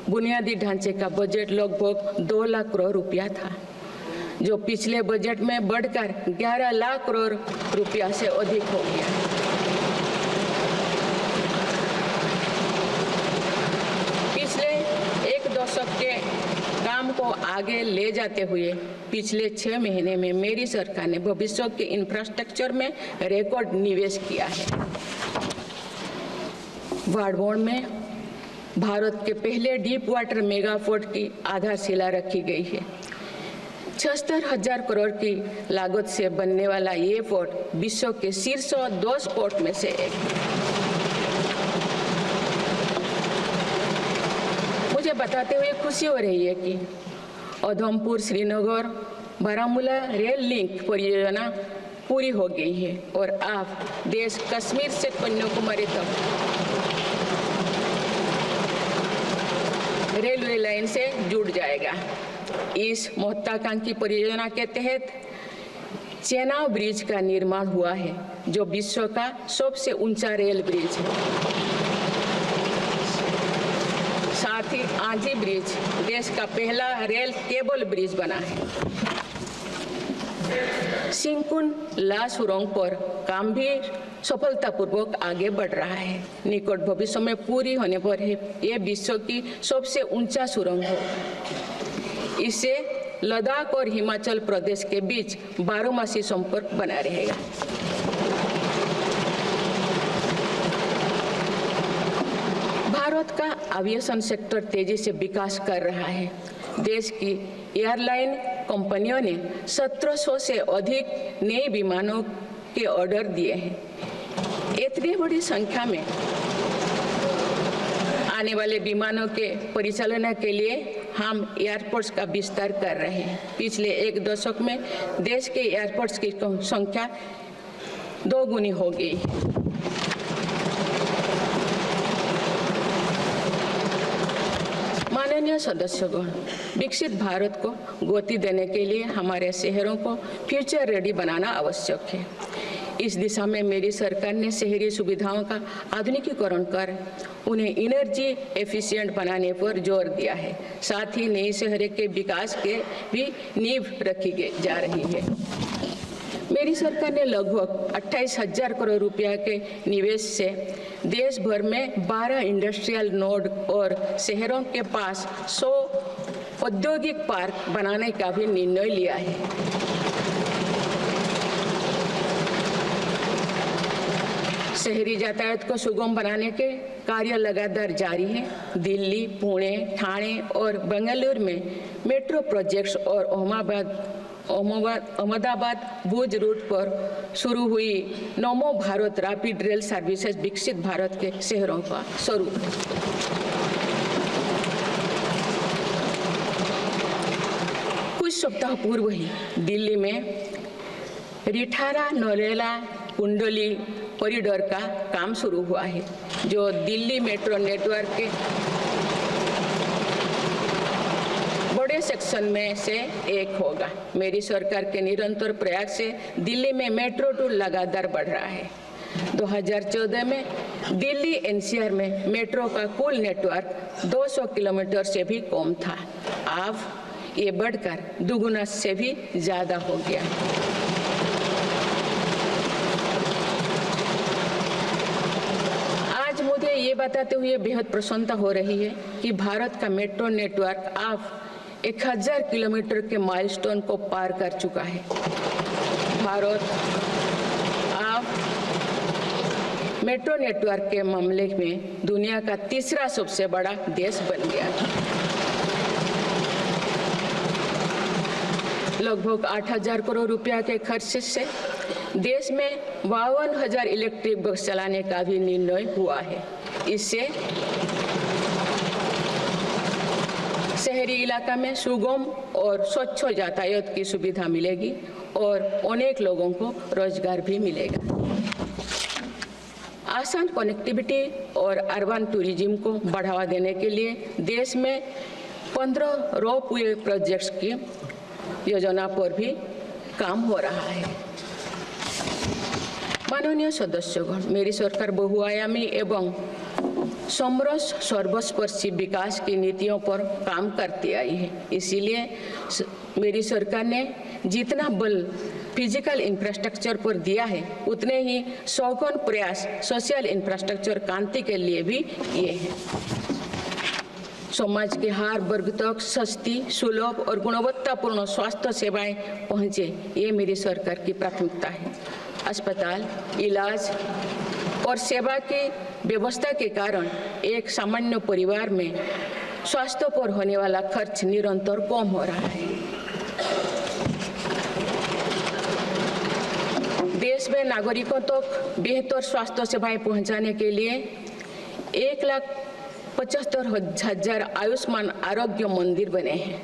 Speaker 1: बुनियादी ढांचे का बजट लगभग 2 लाख करोड़ रुपया था, जो पिछले बजट में बढ़कर 11 लाख करोड़ रुपया से अधिक हो गया। पिछले एक दशक के काम को आगे ले जाते हुए पिछले 6 महीने में मेरी सरकार ने भविष्य के इंफ्रास्ट्रक्चर में रिकॉर्ड निवेश किया है। वाडवोन में भारत के पहले डीप वाटर मेगा पोर्ट की आधारशिला रखी गई है। 76,000 करोड़ की लागत से बनने वाला ये पोर्ट विश्व के शीर्ष 10 पोर्ट में से एक है। मुझे बताते हुए खुशी हो रही है कि उधमपुर श्रीनगर बारामूला रेल लिंक परियोजना पूरी हो गई है और अब देश कश्मीर से कन्याकुमारी तक रेलवे लाइन से जुड़ जाएगा। इस महत्वाकांक्षी परियोजना के तहत चेनाब ब्रिज का निर्माण हुआ है, जो विश्व का सबसे ऊंचा रेल ब्रिज है। साथ ही आंधी ब्रिज देश का पहला रेल केबल ब्रिज बना है। सिंकुन ला सुरंग पर काम भी सफलतापूर्वक आगे बढ़ रहा है। निकट भविष्य में पूरी होने पर यह विश्व की सबसे ऊंचा सुरंग होगा। इससे लद्दाख और हिमाचल प्रदेश के बीच 12मासी संपर्क बना रहेगा। भारत का एविएशन सेक्टर तेजी से विकास कर रहा है। देश की एयरलाइन कंपनियों ने 1700 से अधिक नए विमानों के ऑर्डर दिए हैं। इतनी बड़ी संख्या में आने वाले विमानों के परिचालन के लिए हम एयरपोर्ट्स का विस्तार कर रहे हैं। पिछले एक दशक में देश के एयरपोर्ट्स की संख्या 2 गुनी हो गई। माननीय सदस्यगण, विकसित भारत को गति देने के लिए हमारे शहरों को फ्यूचर रेडी बनाना आवश्यक है। इस दिशा में मेरी सरकार ने शहरी सुविधाओं का आधुनिकीकरण कर उन्हें एनर्जी एफिशिएंट बनाने पर जोर दिया है। साथ ही नए शहर के विकास के भी नींव रखी जा रही है। मेरी सरकार ने लगभग 28,000 करोड़ रुपया के निवेश से देश भर में 12 इंडस्ट्रियल नोड और शहरों के पास 100 औद्योगिक पार्क बनाने का भी निर्णय लिया है। शहरी यातायात को सुगम बनाने के कार्य लगातार जारी है। दिल्ली, पुणे, ठाणे और बेंगलुरु में मेट्रो प्रोजेक्ट्स और अहमदाबाद भुज रूट पर शुरू हुई नमो भारत रैपिड रेल सर्विसेज विकसित भारत के शहरों का स्वरूप है। कुछ सप्ताह पूर्व ही दिल्ली में रिठारा नरेला कुंडली कॉरिडोर का काम शुरू हुआ है, जो दिल्ली मेट्रो नेटवर्क के बड़े सेक्शन में से एक होगा। मेरी सरकार के निरंतर प्रयास से दिल्ली में मेट्रो टूर लगातार बढ़ रहा है। 2014 में दिल्ली एनसीआर में मेट्रो का कुल नेटवर्क 200 किलोमीटर से भी कम था। अब ये बढ़कर दुगुना से भी ज्यादा हो गया है। आज मुझे ये बताते हुए बेहद प्रसन्नता हो रही है कि भारत का मेट्रो नेटवर्क अब 1000 किलोमीटर के माइलस्टोन को पार कर चुका है। भारत अब मेट्रो नेटवर्क के मामले में दुनिया का तीसरा सबसे बड़ा देश बन गया है। लगभग 8000 करोड़ रुपया के खर्च से देश में 52,000 इलेक्ट्रिक बस चलाने का भी निर्णय हुआ है। इससे शहरी इलाका में सुगम और स्वच्छ यातायात की सुविधा मिलेगी और अनेक लोगों को रोजगार भी मिलेगा। आसान कनेक्टिविटी और अर्बन टूरिज्म को बढ़ावा देने के लिए देश में 15 रोपवे प्रोजेक्ट्स की योजना पर भी काम हो रहा है। माननीय सदस्यगण, मेरी सरकार बहुआयामी एवं समरस सर्वस्पर्शी विकास की नीतियों पर काम करती आई है। इसीलिए मेरी सरकार ने जितना बल फिजिकल इंफ्रास्ट्रक्चर पर दिया है, उतने ही सौगन प्रयास सोशल इंफ्रास्ट्रक्चर क्रांति के लिए भी किए हैं। समाज के हर वर्ग तक सस्ती, सुलभ और गुणवत्तापूर्ण स्वास्थ्य सेवाएं पहुंचे, ये मेरी सरकार की प्राथमिकता है। अस्पताल, इलाज और सेवा की व्यवस्था के कारण एक सामान्य परिवार में स्वास्थ्य पर होने वाला खर्च निरंतर कम हो रहा है। देश में नागरिकों तक बेहतर स्वास्थ्य सेवाएं पहुंचाने के लिए 1,75,000 आयुष्मान आरोग्य मंदिर बने हैं।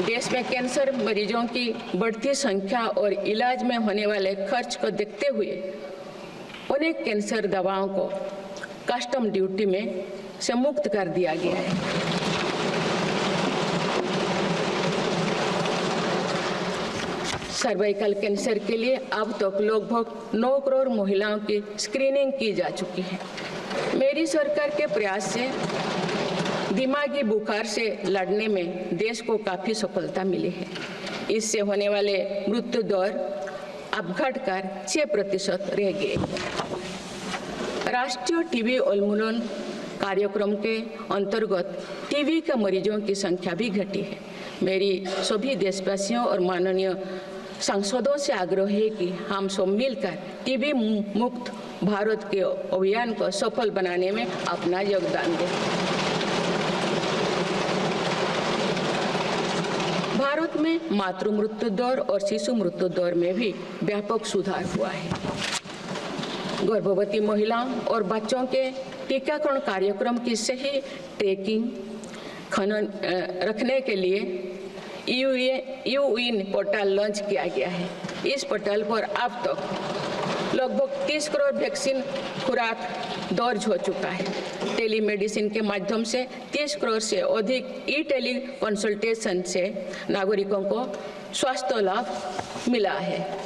Speaker 1: देश में कैंसर मरीजों की बढ़ती संख्या और इलाज में होने वाले खर्च को देखते हुए अनेक कैंसर दवाओं को कस्टम ड्यूटी में से मुक्त कर दिया गया है। सर्वाइकल कैंसर के लिए अब तक लगभग 9 करोड़ महिलाओं की स्क्रीनिंग की जा चुकी है। मेरी सरकार के प्रयास से दिमागी बुखार से लड़ने में देश को काफी सफलता मिली है। इससे होने वाले मृत्यु दर अब घटकर 6% रह गए। राष्ट्रीय टीबी उन्मूलन कार्यक्रम के अंतर्गत टीबी के मरीजों की संख्या भी घटी है। मेरी सभी देशवासियों और माननीय सांसदों से आग्रह है कि हम सब मिलकर टीबी मुक्त भारत के अभियान को सफल बनाने में अपना योगदान दें। भारत में मातृ मृत्यु दर और शिशु मृत्यु दर में भी व्यापक सुधार हुआ है। गर्भवती महिलाओं और बच्चों के टीकाकरण कार्यक्रम की सही ट्रैकिंग रखने के लिए यूइन पोर्टल लॉन्च किया गया है। इस पोर्टल पर अब तक लगभग 30 करोड़ वैक्सीन खुराक दर्ज हो चुका है। टेलीमेडिसिन के माध्यम से 30 करोड़ से अधिक टेली कंसल्टेशन से नागरिकों को स्वास्थ्य लाभ मिला है।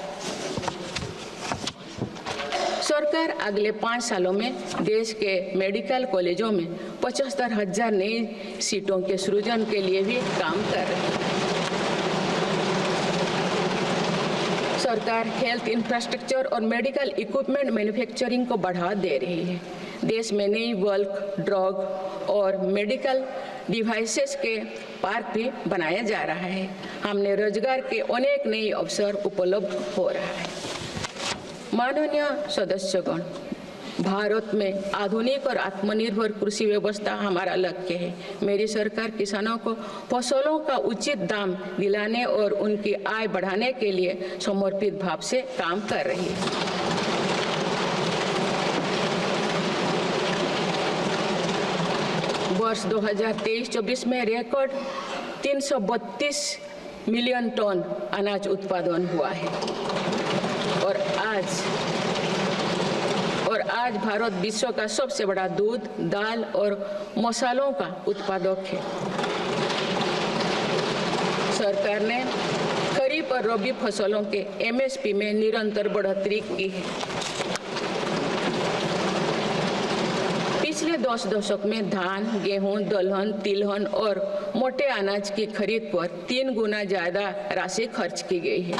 Speaker 1: सरकार अगले 5 सालों में देश के मेडिकल कॉलेजों में 75,000 नई सीटों के सृजन के लिए भी काम कर रही है। सरकार हेल्थ इंफ्रास्ट्रक्चर और मेडिकल इक्विपमेंट मैन्युफैक्चरिंग को बढ़ावा दे रही है। देश में नई बल्क ड्रग और मेडिकल डिवाइसेस के पार्क भी बनाया जा रहा है। हमने रोजगार के अनेक नए अवसर उपलब्ध हो रहा है। माननीय सदस्यगण, भारत में आधुनिक और आत्मनिर्भर कृषि व्यवस्था हमारा लक्ष्य है। मेरी सरकार किसानों को फसलों का उचित दाम दिलाने और उनकी आय बढ़ाने के लिए समर्पित भाव से काम कर रही है। वर्ष 2023-24 में रिकॉर्ड 332 मिलियन टन अनाज उत्पादन हुआ है और आज भारत विश्व का सबसे बड़ा दूध, दाल और मसालों का उत्पादक है। सरकार ने खरीफ और रबी फसलों के MSP में निरंतर बढ़ोतरी की है। पिछले 10 दशक में धान, गेहूं, दलहन, तिलहन और मोटे अनाज की खरीद पर 3 गुना ज्यादा राशि खर्च की गई है।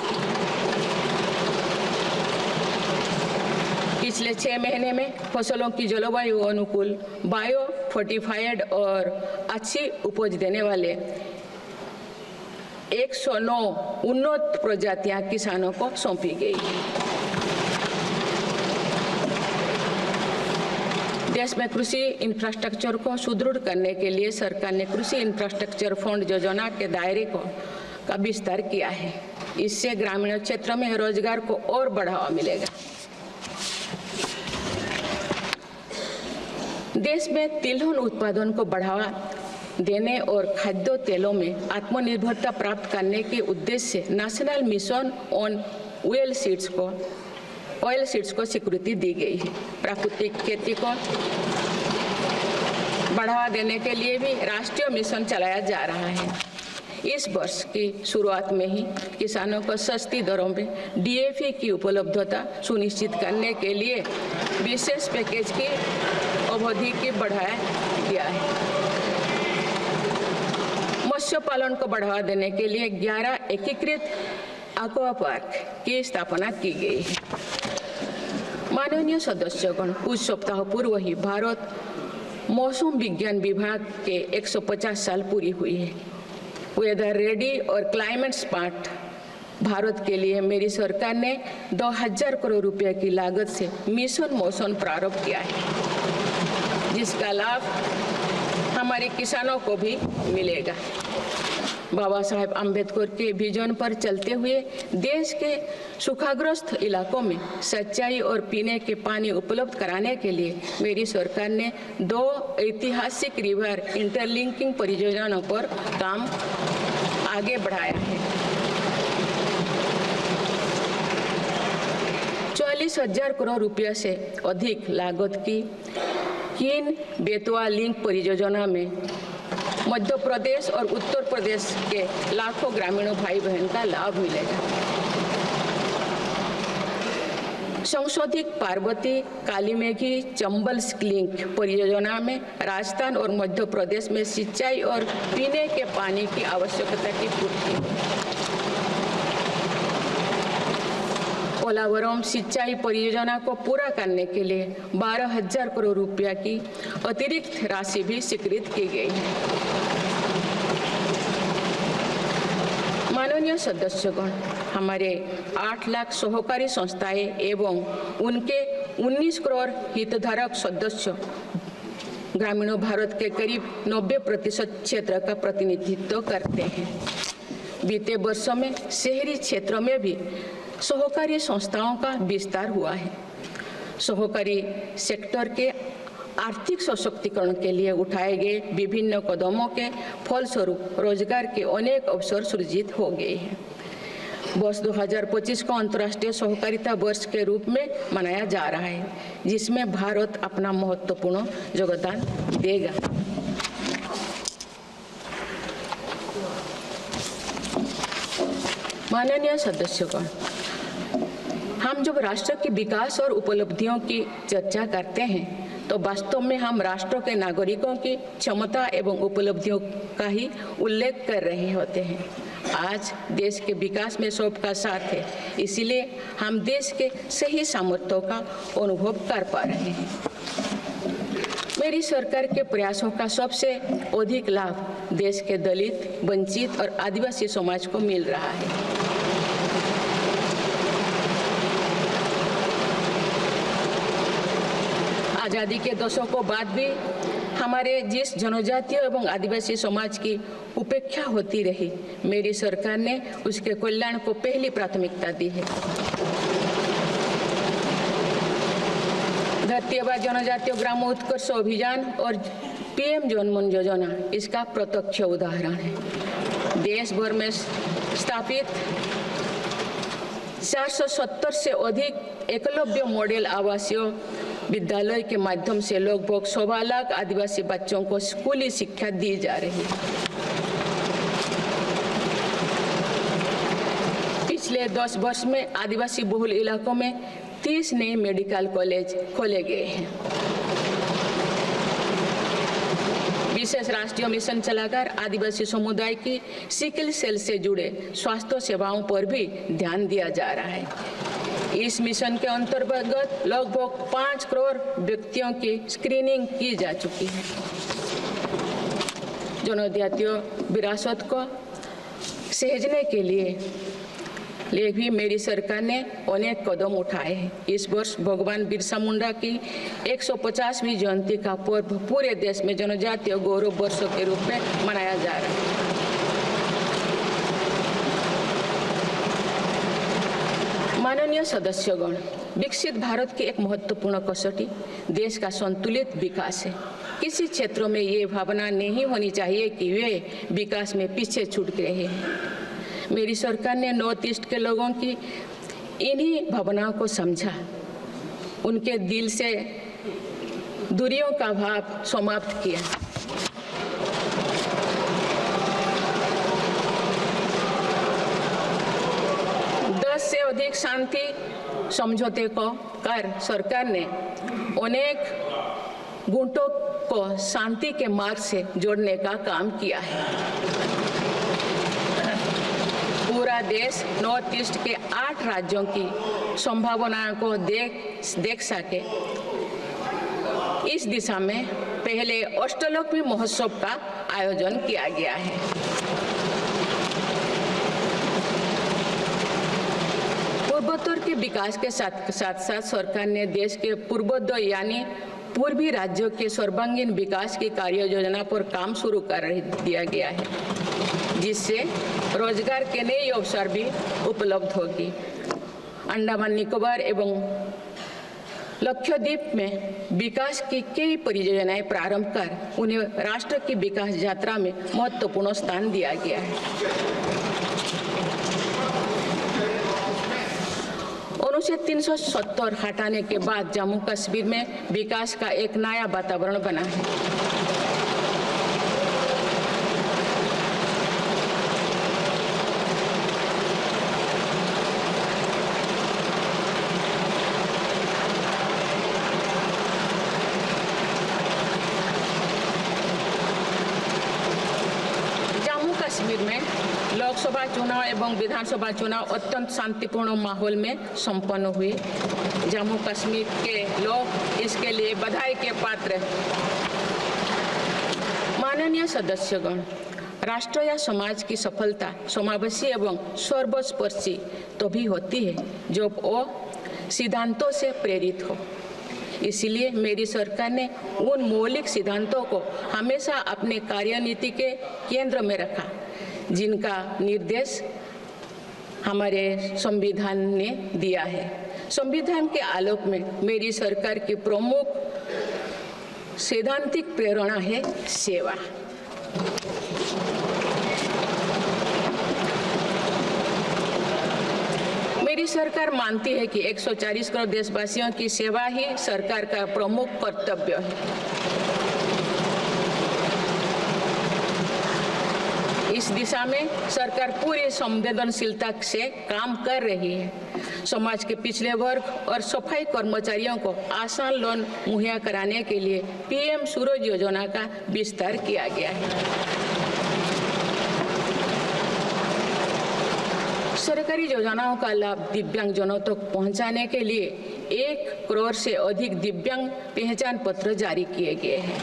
Speaker 1: पिछले 6 महीने में फसलों की जलवायु अनुकूल, बायो फोर्टिफाइड और अच्छी उपज देने वाले 109 उन्नत प्रजातियां किसानों को सौंपी गई है। देश में कृषि इंफ्रास्ट्रक्चर को सुदृढ़ करने के लिए सरकार ने कृषि इंफ्रास्ट्रक्चर फंड योजना के दायरे का विस्तार किया है। इससे ग्रामीण क्षेत्रों में रोजगार को और बढ़ावा मिलेगा। देश में तिलहन उत्पादन को बढ़ावा देने और खाद्य तेलों में आत्मनिर्भरता प्राप्त करने के उद्देश्य से national mission on oil seeds को स्वीकृति दी गई है। प्राकृतिक खेती को बढ़ावा देने के लिए भी राष्ट्रीय मिशन चलाया जा रहा है। इस वर्ष की शुरुआत में ही किसानों को सस्ती दरों में DAP की उपलब्धता सुनिश्चित करने के लिए विशेष पैकेज की अवधि की बढ़ाया गया है। मत्स्य पालन को बढ़ावा देने के लिए 11 एकीकृत एक्वा पार्क की स्थापना की गई है। माननीय सदस्यगण, कुछ सप्ताह पूर्व ही भारत मौसम विज्ञान विभाग के 150 साल पूरी हुई है। वेदर रेडी और क्लाइमेट स्मार्ट भारत के लिए मेरी सरकार ने 2000 करोड़ रुपए की लागत से मिशन मौसम प्रारंभ किया है, जिसका लाभ हमारे किसानों को भी मिलेगा। बाबा साहेब अम्बेडकर के विजन पर चलते हुए देश के सूखाग्रस्त इलाकों में सिंचाई और पीने के पानी उपलब्ध कराने के लिए मेरी सरकार ने 2 ऐतिहासिक रिवर इंटरलिंकिंग परियोजनाओं पर काम आगे बढ़ाया है। 40,000 करोड़ रुपये से अधिक लागत की कीन बेतवा लिंक परियोजना में मध्य प्रदेश और उत्तर प्रदेश के लाखों ग्रामीण भाई बहन का लाभ मिलेगा। संशोधित पार्वती कालीमेघी चंबल लिंक परियोजना में राजस्थान और मध्य प्रदेश में सिंचाई और पीने के पानी की आवश्यकता की पूर्ति। पोलावरम सिंचाई परियोजना को पूरा करने के लिए 12,000 करोड़ रुपया की अतिरिक्त राशि भी स्वीकृत की गई है। माननीय सदस्यगण, हमारे 8 लाख सहकारी संस्थाएं एवं उनके 19 करोड़ हितधारक सदस्य ग्रामीण भारत के करीब 90% क्षेत्र का प्रतिनिधित्व करते हैं। बीते वर्षों में शहरी क्षेत्रों में भी सहकारी संस्थाओं का विस्तार हुआ है। सहकारी सेक्टर के आर्थिक सशक्तिकरण के लिए उठाए गए विभिन्न कदमों के फलस्वरूप रोजगार के अनेक अवसर सृजित हो गए हैं। वर्ष 2025 को अंतर्राष्ट्रीय सहकारिता वर्ष के रूप में मनाया जा रहा है, जिसमें भारत अपना महत्वपूर्ण योगदान देगा। माननीय सदस्यगण, हम जब राष्ट्र के विकास और उपलब्धियों की चर्चा करते हैं तो वास्तव में हम राष्ट्र के नागरिकों की क्षमता एवं उपलब्धियों का ही उल्लेख कर रहे होते हैं। आज देश के विकास में सबका साथ है, इसीलिए हम देश के सही सामर्थ्यों का अनुभव कर पा रहे हैं। मेरी सरकार के प्रयासों का सबसे अधिक लाभ देश के दलित, वंचित और आदिवासी समाज को मिल रहा है। आज़ादी के दशकों बाद भी हमारे जिस जनजातीय एवं आदिवासी समाज की उपेक्षा होती रही, मेरी सरकार ने उसके कल्याण को पहली प्राथमिकता दी है। धरती आबा जनजातीय ग्राम उत्कर्ष अभियान और PM जनमन योजना इसका प्रत्यक्ष उदाहरण है। देश भर में स्थापित 470 से अधिक एकलव्य मॉडल आवासीय विद्यालय के माध्यम से लगभग 1.25 लाख आदिवासी बच्चों को स्कूली शिक्षा दी जा रही है। पिछले 10 वर्ष में आदिवासी बहुल इलाकों में 30 नए मेडिकल कॉलेज खोले गए हैं। विशेष राष्ट्रीय मिशन चलाकर आदिवासी समुदाय की सिकल सेल से जुड़े स्वास्थ्य सेवाओं पर भी ध्यान दिया जा रहा है। इस मिशन के अंतर्गत लगभग 5 करोड़ व्यक्तियों की स्क्रीनिंग की जा चुकी है। जनजातीय विरासत को सहेजने के लिए भी मेरी सरकार ने अनेक कदम उठाए हैं। इस वर्ष भगवान बिरसा मुंडा की 150वीं जयंती का पर्व पूरे देश में जनजातीय गौरव वर्ष के रूप में मनाया जा रहा है। माननीय सदस्यगण, विकसित भारत की एक महत्वपूर्ण कसौटी देश का संतुलित विकास है। किसी क्षेत्रों में ये भावना नहीं होनी चाहिए कि वे विकास में पीछे छूट गए हैं। मेरी सरकार ने नॉर्थ ईस्ट के लोगों की इन्हीं भावनाओं को समझा, उनके दिल से दूरियों का भाव समाप्त किया। से अधिक शांति समझौते को कर सरकार ने अनेक गुटों को शांति के मार्ग से जोड़ने का काम किया है। पूरा देश नॉर्थ ईस्ट के 8 राज्यों की संभावनाओं को देख सके, इस दिशा में पहले अष्टलोक महोत्सव का आयोजन किया गया है। पूर्वोत्तर के विकास के साथ साथ सरकार ने देश के पूर्वोत्तर यानी पूर्वी राज्यों के सर्वांगीण विकास की कार्य योजना पर काम शुरू कर दिया गया है, जिससे रोजगार के नए अवसर भी उपलब्ध होगी। अंडमान निकोबार एवं लक्षद्वीप में विकास की कई परियोजनाएं प्रारंभ कर उन्हें राष्ट्र की विकास यात्रा में महत्वपूर्ण स्थान दिया गया है। अनुच्छेद 370 हटाने के बाद जम्मू कश्मीर में विकास का एक नया वातावरण बना है। जम्मू कश्मीर में लोकसभा चुनाव एवं विधानसभा चुनाव अत्यंत शांतिपूर्ण माहौल में संपन्न हुए। जम्मू कश्मीर के लोग इसके लिए बधाई के पात्र हैं। माननीय सदस्यगण, राष्ट्र या समाज की सफलता समावेशी एवं सर्वस्पर्शी तभी होती है जब वो सिद्धांतों से प्रेरित हो। इसलिए मेरी सरकार ने उन मौलिक सिद्धांतों को हमेशा अपने कार्यनीति के केंद्र में रखा, जिनका निर्देश हमारे संविधान ने दिया है। संविधान के आलोक में मेरी सरकार की प्रमुख सैद्धांतिक प्रेरणा है सेवा। मेरी सरकार मानती है कि 140 करोड़ देशवासियों की सेवा ही सरकार का प्रमुख कर्तव्य है। इस दिशा में सरकार पूरी संवेदनशीलता से काम कर रही है। समाज के पिछड़े वर्ग और सफाई कर्मचारियों को आसान लोन मुहैया कराने के लिए पीएम सूरज योजना का विस्तार किया गया है। सरकारी योजनाओं का लाभ दिव्यांगजनों तक पहुंचाने के लिए 1 करोड़ से अधिक दिव्यांग पहचान पत्र जारी किए गए हैं।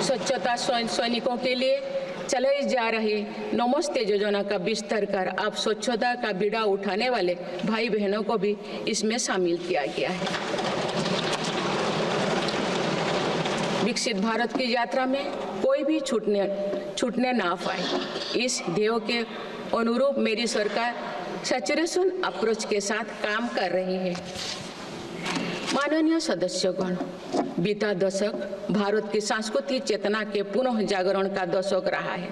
Speaker 1: स्वच्छता सैनिकों के लिए चलाई जा रही नमस्ते योजना का विस्तार कर अब स्वच्छता का बीड़ा उठाने वाले भाई बहनों को भी इसमें शामिल किया गया है। विकसित भारत की यात्रा में कोई भी छूटने ना पाए, इस ध्येय के अनुरूप मेरी सरकार सैचुरेशन अप्रोच के साथ काम कर रही है। माननीय सदस्यगण, बीता दशक भारत की सांस्कृतिक चेतना के पुनः जागरण का दशक रहा है।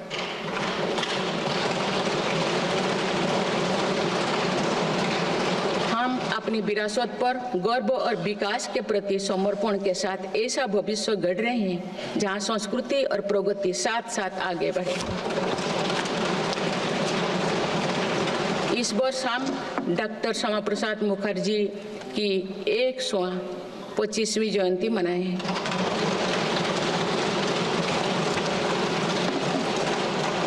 Speaker 1: हम अपनी विरासत पर गर्व और विकास के प्रति समर्पण के साथ ऐसा भविष्य गढ़ रहे हैं जहां संस्कृति और प्रगति साथ साथ आगे बढ़े। इस वर्ष हम डॉक्टर श्यामा प्रसाद मुखर्जी की 125वीं जयंती मनाए हैं।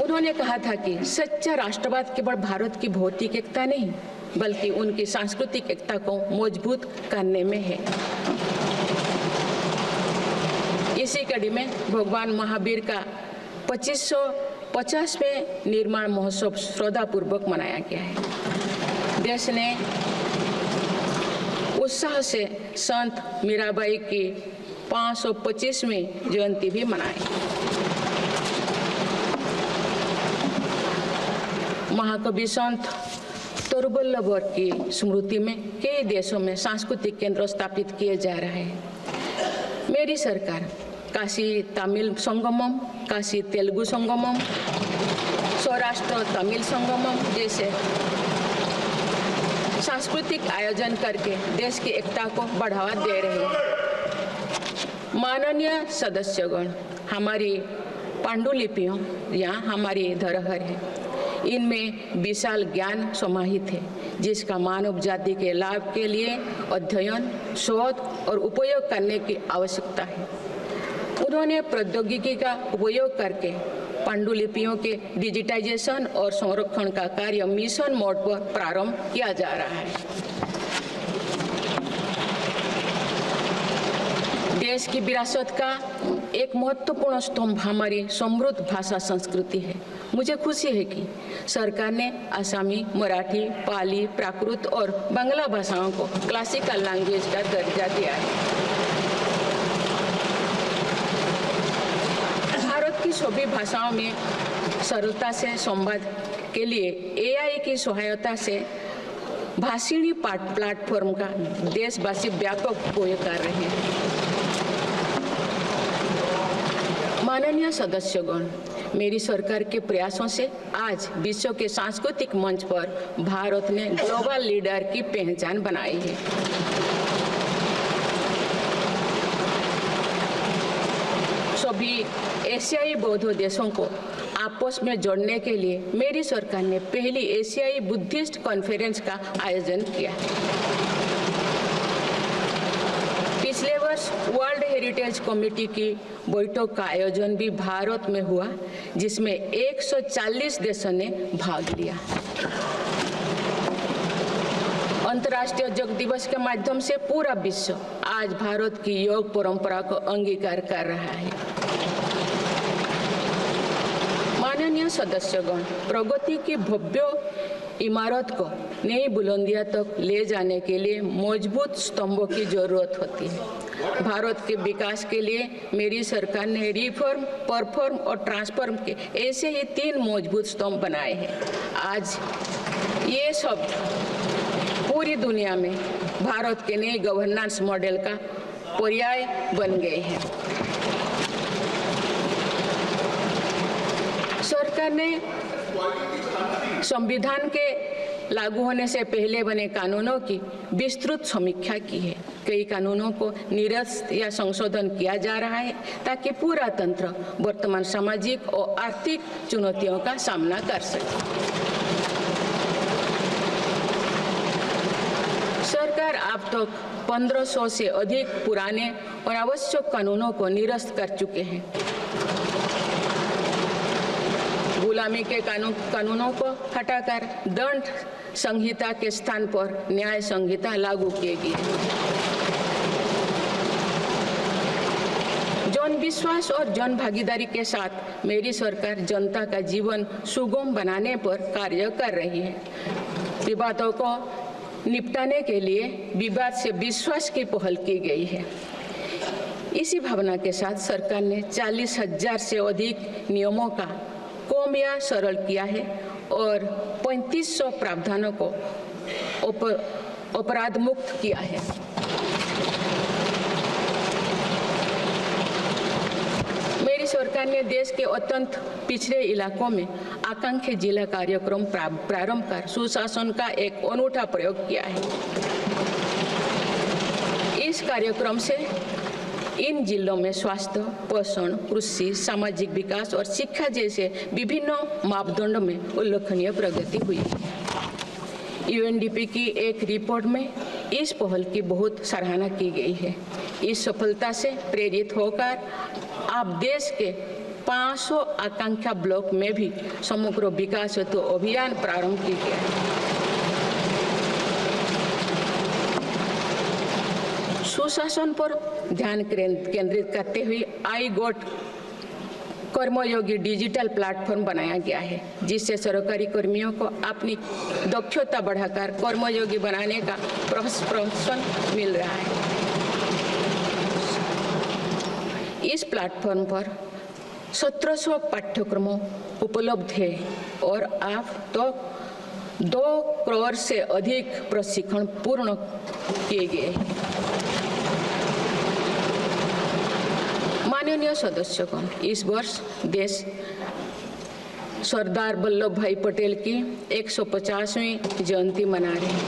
Speaker 1: उन्होंने कहा था कि सच्चा राष्ट्रवाद केवल भारत की भौतिक एकता नहीं बल्कि उनकी सांस्कृतिक एकता को मजबूत करने में है। इसी कड़ी में भगवान महावीर का 2550वें निर्माण महोत्सव श्रद्धापूर्वक मनाया गया है। देश ने उत्साह से संत मीराबाई की 525वीं जयंती भी मनाई। महाकवि संत तरुवल्लभ की स्मृति में कई देशों में सांस्कृतिक केंद्र स्थापित किए जा रहे हैं। मेरी सरकार काशी तमिल संगमम, काशी तेलुगु संगमम, सौराष्ट्र तमिल संगमम जैसे सांस्कृतिक आयोजन करके देश की एकता को बढ़ावा दे रहे हैं। माननीय सदस्यगण, हमारी पांडुलिपियों या हमारी धरोहर है। इनमें विशाल ज्ञान समाहित है जिसका मानव जाति के लाभ के लिए अध्ययन, शोध और उपयोग करने की आवश्यकता है। उन्होंने प्रौद्योगिकी का उपयोग करके पांडुलिपियों के डिजिटाइजेशन और संरक्षण का कार्य मिशन मोड पर प्रारंभ किया जा रहा है। देश की विरासत का एक महत्वपूर्ण स्तंभ हमारी समृद्ध भाषा संस्कृति है। मुझे खुशी है कि सरकार ने असमी, मराठी, पाली, प्राकृत और बांग्ला भाषाओं को क्लासिकल लैंग्वेज का दर्जा दिया है। भारत की सभी भाषाओं में सरलता से संवाद के लिए AI की सहायता से भाषिणी प्लेटफॉर्म का देशवासी व्यापक उपयोग कर रहे हैं। माननीय सदस्यगण, मेरी सरकार के प्रयासों से आज विश्व के सांस्कृतिक मंच पर भारत ने ग्लोबल लीडर की पहचान बनाई है। सभी एशियाई बौद्ध देशों को आपस में जोड़ने के लिए मेरी सरकार ने पहली एशियाई बुद्धिस्ट कॉन्फ्रेंस का आयोजन किया। पिछले वर्ष वर्ल्ड हेरिटेज कमेटी की बैठक का आयोजन भी भारत में हुआ, जिसमें 140 देशों ने भाग लिया। अंतर्राष्ट्रीय योग दिवस के माध्यम से पूरा विश्व आज भारत की योग परंपरा को अंगीकार कर रहा है। माननीय सदस्यगण, प्रगति की भव्य इमारत को नई बुलंदियों तक ले जाने के लिए मजबूत स्तंभों की जरूरत होती है। भारत के विकास के लिए मेरी सरकार ने रिफॉर्म, परफॉर्म और ट्रांसफॉर्म के ऐसे ही 3 मजबूत स्तंभ बनाए हैं। आज ये सब पूरी दुनिया में भारत के नए गवर्नेंस मॉडल का पर्याय बन गए हैं। सरकार ने संविधान के लागू होने से पहले बने कानूनों की विस्तृत समीक्षा की है। कई कानूनों को निरस्त या संशोधन किया जा रहा है ताकि पूरा तंत्र वर्तमान सामाजिक और आर्थिक चुनौतियों का सामना कर सके। सरकार अब तक 1500 से अधिक पुराने और आवश्यक कानूनों को निरस्त कर चुके हैं। गुलामी के कानूनों को हटाकर दंड संहिता के स्थान पर न्याय संहिता लागू किए गए। जन विश्वास और जन भागीदारी के साथ मेरी सरकार जनता का जीवन सुगम बनाने पर कार्य कर रही है। विवादों को निपटाने के लिए विवाद से विश्वास की पहल की गई है। इसी भावना के साथ सरकार ने 40,000 से अधिक नियमों का कम या सरल किया है और 3500 प्रावधानों को अपराध मुक्त किया है। मेरी सरकार ने देश के अत्यंत पिछड़े इलाकों में आकांक्षी जिला कार्यक्रम प्रारंभ कर सुशासन का एक अनूठा प्रयोग किया है। इस कार्यक्रम से इन जिलों में स्वास्थ्य, पोषण, कृषि, सामाजिक विकास और शिक्षा जैसे विभिन्न मापदंडों में उल्लेखनीय प्रगति हुई। यूएनडीपी की एक रिपोर्ट में इस पहल की बहुत सराहना की गई है। इस सफलता से प्रेरित होकर अब देश के 500 आकांक्षा ब्लॉक में भी समग्र विकास हेतु अभियान प्रारंभ किया गया है। सुशासन पर ध्यान केंद्रित करते हुए आई गोट कर्मयोगी डिजिटल प्लेटफॉर्म बनाया गया है, जिससे सरकारी कर्मियों को अपनी दक्षता बढ़ाकर कर्मयोगी बनाने का प्रोत्साहन मिल रहा है। इस प्लेटफॉर्म पर 1700 पाठ्यक्रमों उपलब्ध है और अब तो 2 करोड़ से अधिक प्रशिक्षण पूर्ण किए गए हैं। माननीय सदस्यगण, इस वर्ष देश सरदार वल्लभ भाई पटेल की 150वीं जयंती मना रहे हैं।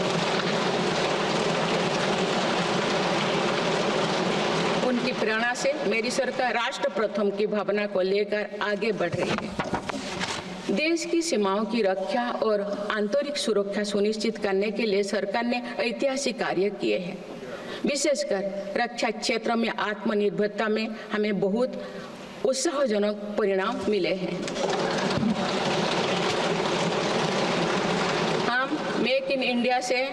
Speaker 1: उनकी प्रेरणा से मेरी सरकार राष्ट्र प्रथम की भावना को लेकर आगे बढ़ रही है। देश की सीमाओं की रक्षा और आंतरिक सुरक्षा सुनिश्चित करने के लिए सरकार ने ऐतिहासिक कार्य किए हैं। विशेषकर रक्षा क्षेत्र में आत्मनिर्भरता में हमें बहुत उत्साहजनक परिणाम मिले हैं। हम मेक इन इंडिया से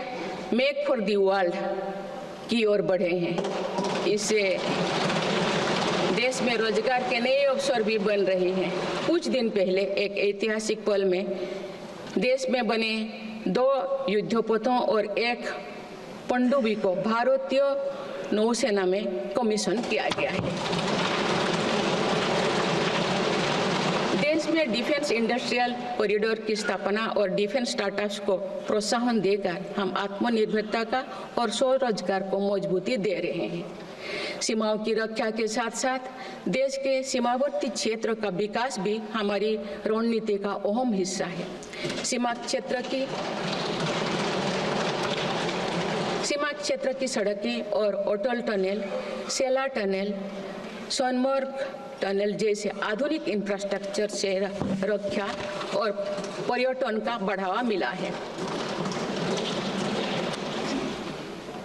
Speaker 1: मेक फॉर द वर्ल्ड की ओर बढ़े हैं। इससे देश में रोजगार के नए अवसर भी बन रहे हैं। कुछ दिन पहले एक ऐतिहासिक पल में देश में बने 2 युद्धपोतों और एक पनडुब्बी को भारतीय नौसेना में कमीशन किया गया है। देश में डिफेंस इंडस्ट्रियल कॉरिडोर की स्थापना और डिफेंस स्टार्टअप्स को प्रोत्साहन देकर हम आत्मनिर्भरता का और स्वरोजगार को मजबूती दे रहे हैं। सीमाओं की रक्षा के साथ साथ देश के सीमावर्ती क्षेत्र का विकास भी हमारी रणनीति का अहम हिस्सा है। सीमा क्षेत्र की सड़कें और अटल टनल, सेला टनल, सोनमर्ग टनल जैसे आधुनिक इंफ्रास्ट्रक्चर से रक्षा और पर्यटन का बढ़ावा मिला है।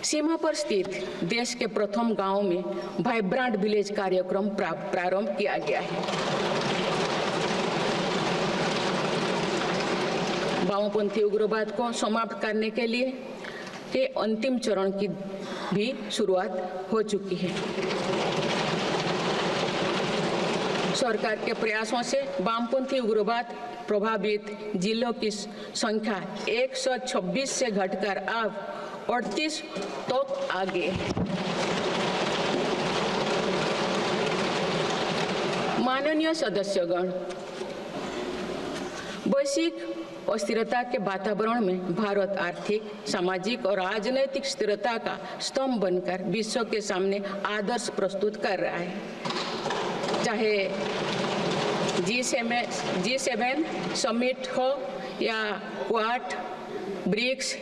Speaker 1: सीमा पर स्थित देश के प्रथम गांव में वाइब्रेंट विलेज कार्यक्रम प्रारंभ किया गया है। वामपंथी उग्रवाद को समाप्त करने के लिए के अंतिम चरण की भी शुरुआत हो चुकी है। सरकार के प्रयासों से वामपंथी उग्रवाद प्रभावित जिलों की संख्या 126 से घटकर अब 38 तक आ गई है। माननीय सदस्यगण, वैश्विक अस्थिरता के वातावरण में भारत आर्थिक, सामाजिक और राजनैतिक स्थिरता का स्तंभ बनकर विश्व के सामने आदर्श प्रस्तुत कर रहा है। चाहे G7 समिट हो या क्वाड, ब्रिक्स,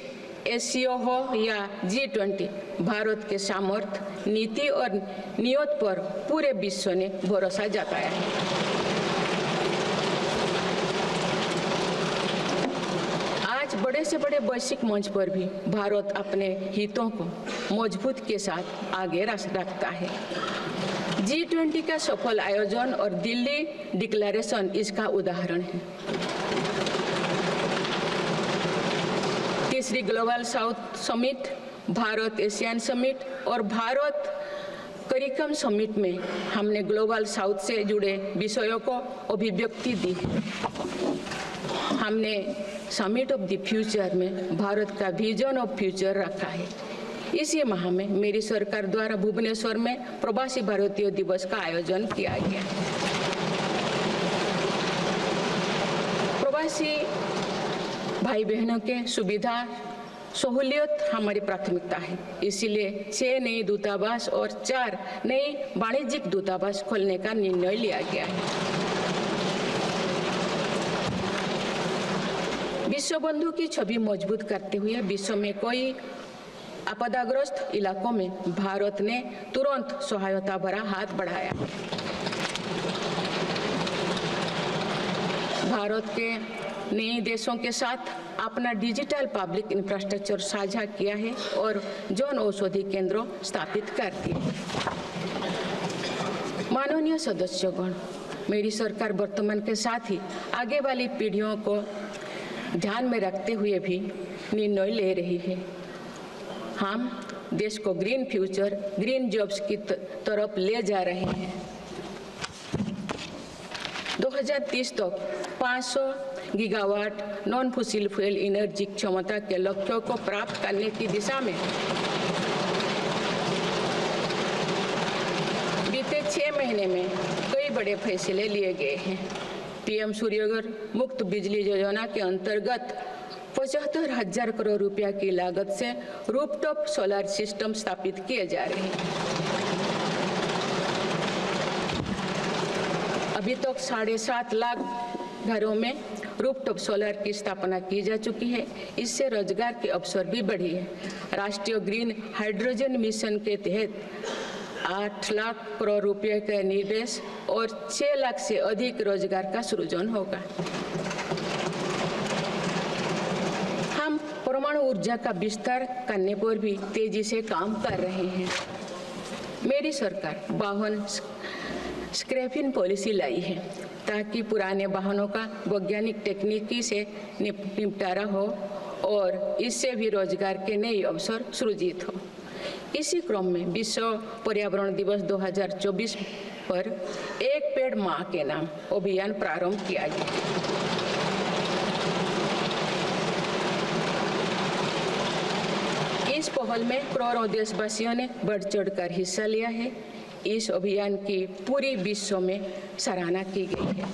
Speaker 1: एससीओ हो या G20, भारत के सामर्थ्य, नीति और नियत पर पूरे विश्व ने भरोसा जताया है। बड़े से बड़े वैश्विक मंच पर भी भारत अपने हितों को मजबूत के साथ आगे रखता है। G20 का सफल आयोजन और दिल्ली डिक्लेरेशन इसका उदाहरण है। तीसरी global south summit, Bharat Asian summit और भारत करिकम समिट में हमने ग्लोबल साउथ से जुड़े विषयों को अभिव्यक्ति दी है। हमने समिट ऑफ द फ्यूचर में भारत का विजन ऑफ फ्यूचर रखा है। इसी माह में मेरी सरकार द्वारा भुवनेश्वर में प्रवासी भारतीय दिवस का आयोजन किया गया। प्रवासी भाई बहनों के सुविधा सहूलियत हमारी प्राथमिकता है। इसीलिए 6 नए दूतावास और 4 नए वाणिज्यिक दूतावास खोलने का निर्णय लिया गया है। विश्व बंधु की छवि मजबूत करते हुए विश्व में कोई आपदाग्रस्त इलाकों में भारत ने तुरंत सहायता भरा हाथ बढ़ाया। भारत के नए देशों के साथ अपना डिजिटल पब्लिक इंफ्रास्ट्रक्चर साझा किया है और जन औषधि केंद्रों स्थापित कर दिए। माननीय सदस्यगण, मेरी सरकार वर्तमान के साथ ही आगे वाली पीढ़ियों को ध्यान में रखते हुए भी निर्णय ले रही है। हम देश को ग्रीन फ्यूचर, ग्रीन जॉब्स की तरफ ले जा रहे हैं। 2030 तक 500 gigawatt non fossil fuel energy क्षमता के लक्ष्यों को प्राप्त करने की दिशा में बीते 6 महीने में कई बड़े फैसले लिए गए हैं। पीएम सूर्यघर मुफ्त बिजली योजना के अंतर्गत 75,000 करोड़ रुपया की लागत से रूफटॉप सोलर सिस्टम स्थापित किए जा रहे हैं। अभी तक 7.5 लाख घरों में रूफटॉप सोलर की स्थापना की जा चुकी है। इससे रोजगार के अवसर भी बढ़ी है। राष्ट्रीय ग्रीन हाइड्रोजन मिशन के तहत 8 लाख करोड़ रुपए का निवेश और 6 लाख से अधिक रोजगार का सृजन होगा। हम परमाणु ऊर्जा का विस्तार करने पर भी तेजी से काम कर रहे हैं। मेरी सरकार वाहन स्क्रैपिंग पॉलिसी लाई है ताकि पुराने वाहनों का वैज्ञानिक तकनीकी से निपटारा हो और इससे भी रोजगार के नए अवसर सृजित हो। इसी क्रम में विश्व पर्यावरण दिवस 2024 पर एक पेड़ मां के नाम अभियान प्रारंभ किया गया। इस पहल में करोड़ों देशवासियों ने बढ़ चढ़कर हिस्सा लिया है। इस अभियान की पूरी विश्व में सराहना की गई है।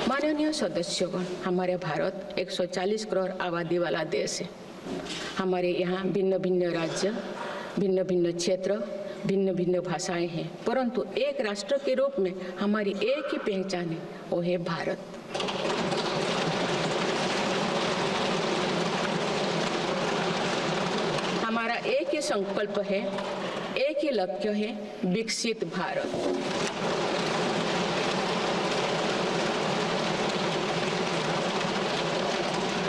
Speaker 1: माननीय सदस्यगण, हमारे भारत 140 करोड़ आबादी वाला देश है। हमारे यहाँ भिन्न भिन्न राज्य, भिन्न भिन्न क्षेत्र, भिन्न भिन्न भाषाएं हैं, परंतु एक राष्ट्र के रूप में हमारी एक ही पहचान है, वो है भारत। हमारा एक ही संकल्प है, एक ही लक्ष्य है, विकसित भारत।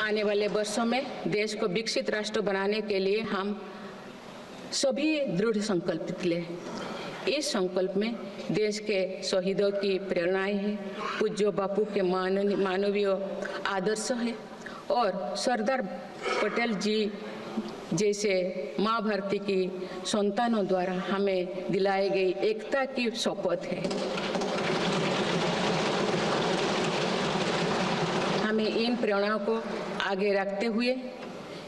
Speaker 1: आने वाले वर्षों में देश को विकसित राष्ट्र बनाने के लिए हम सभी दृढ़ संकल्पित ले। इस संकल्प में देश के शहीदों की प्रेरणाएं हैं, पूज्य बापू के मानवीय आदर्श है और सरदार पटेल जी जैसे माँ भारती की संतानों द्वारा हमें दिलाई गई एकता की शपथ है। हमें इन प्रेरणाओं को आगे रखते हुए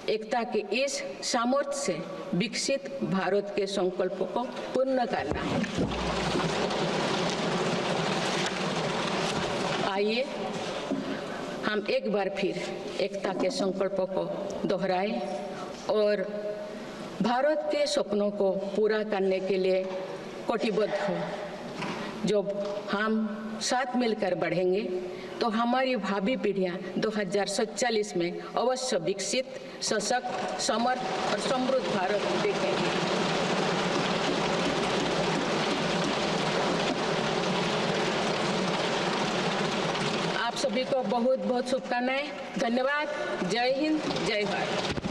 Speaker 1: एकता के इस सामर्थ्य से विकसित भारत के संकल्पों को पूर्ण करना है। आइए हम एक बार फिर एकता के संकल्पों को दोहराएं और भारत के सपनों को पूरा करने के लिए कटिबद्ध हो। जब हम साथ मिलकर बढ़ेंगे तो हमारी भावी पीढ़ियां 2047 में अवश्य विकसित, सशक्त, समर्थ और समृद्ध भारत देखेंगे। आप सभी को बहुत बहुत शुभकामनाएं। धन्यवाद। जय हिंद, जय भारत।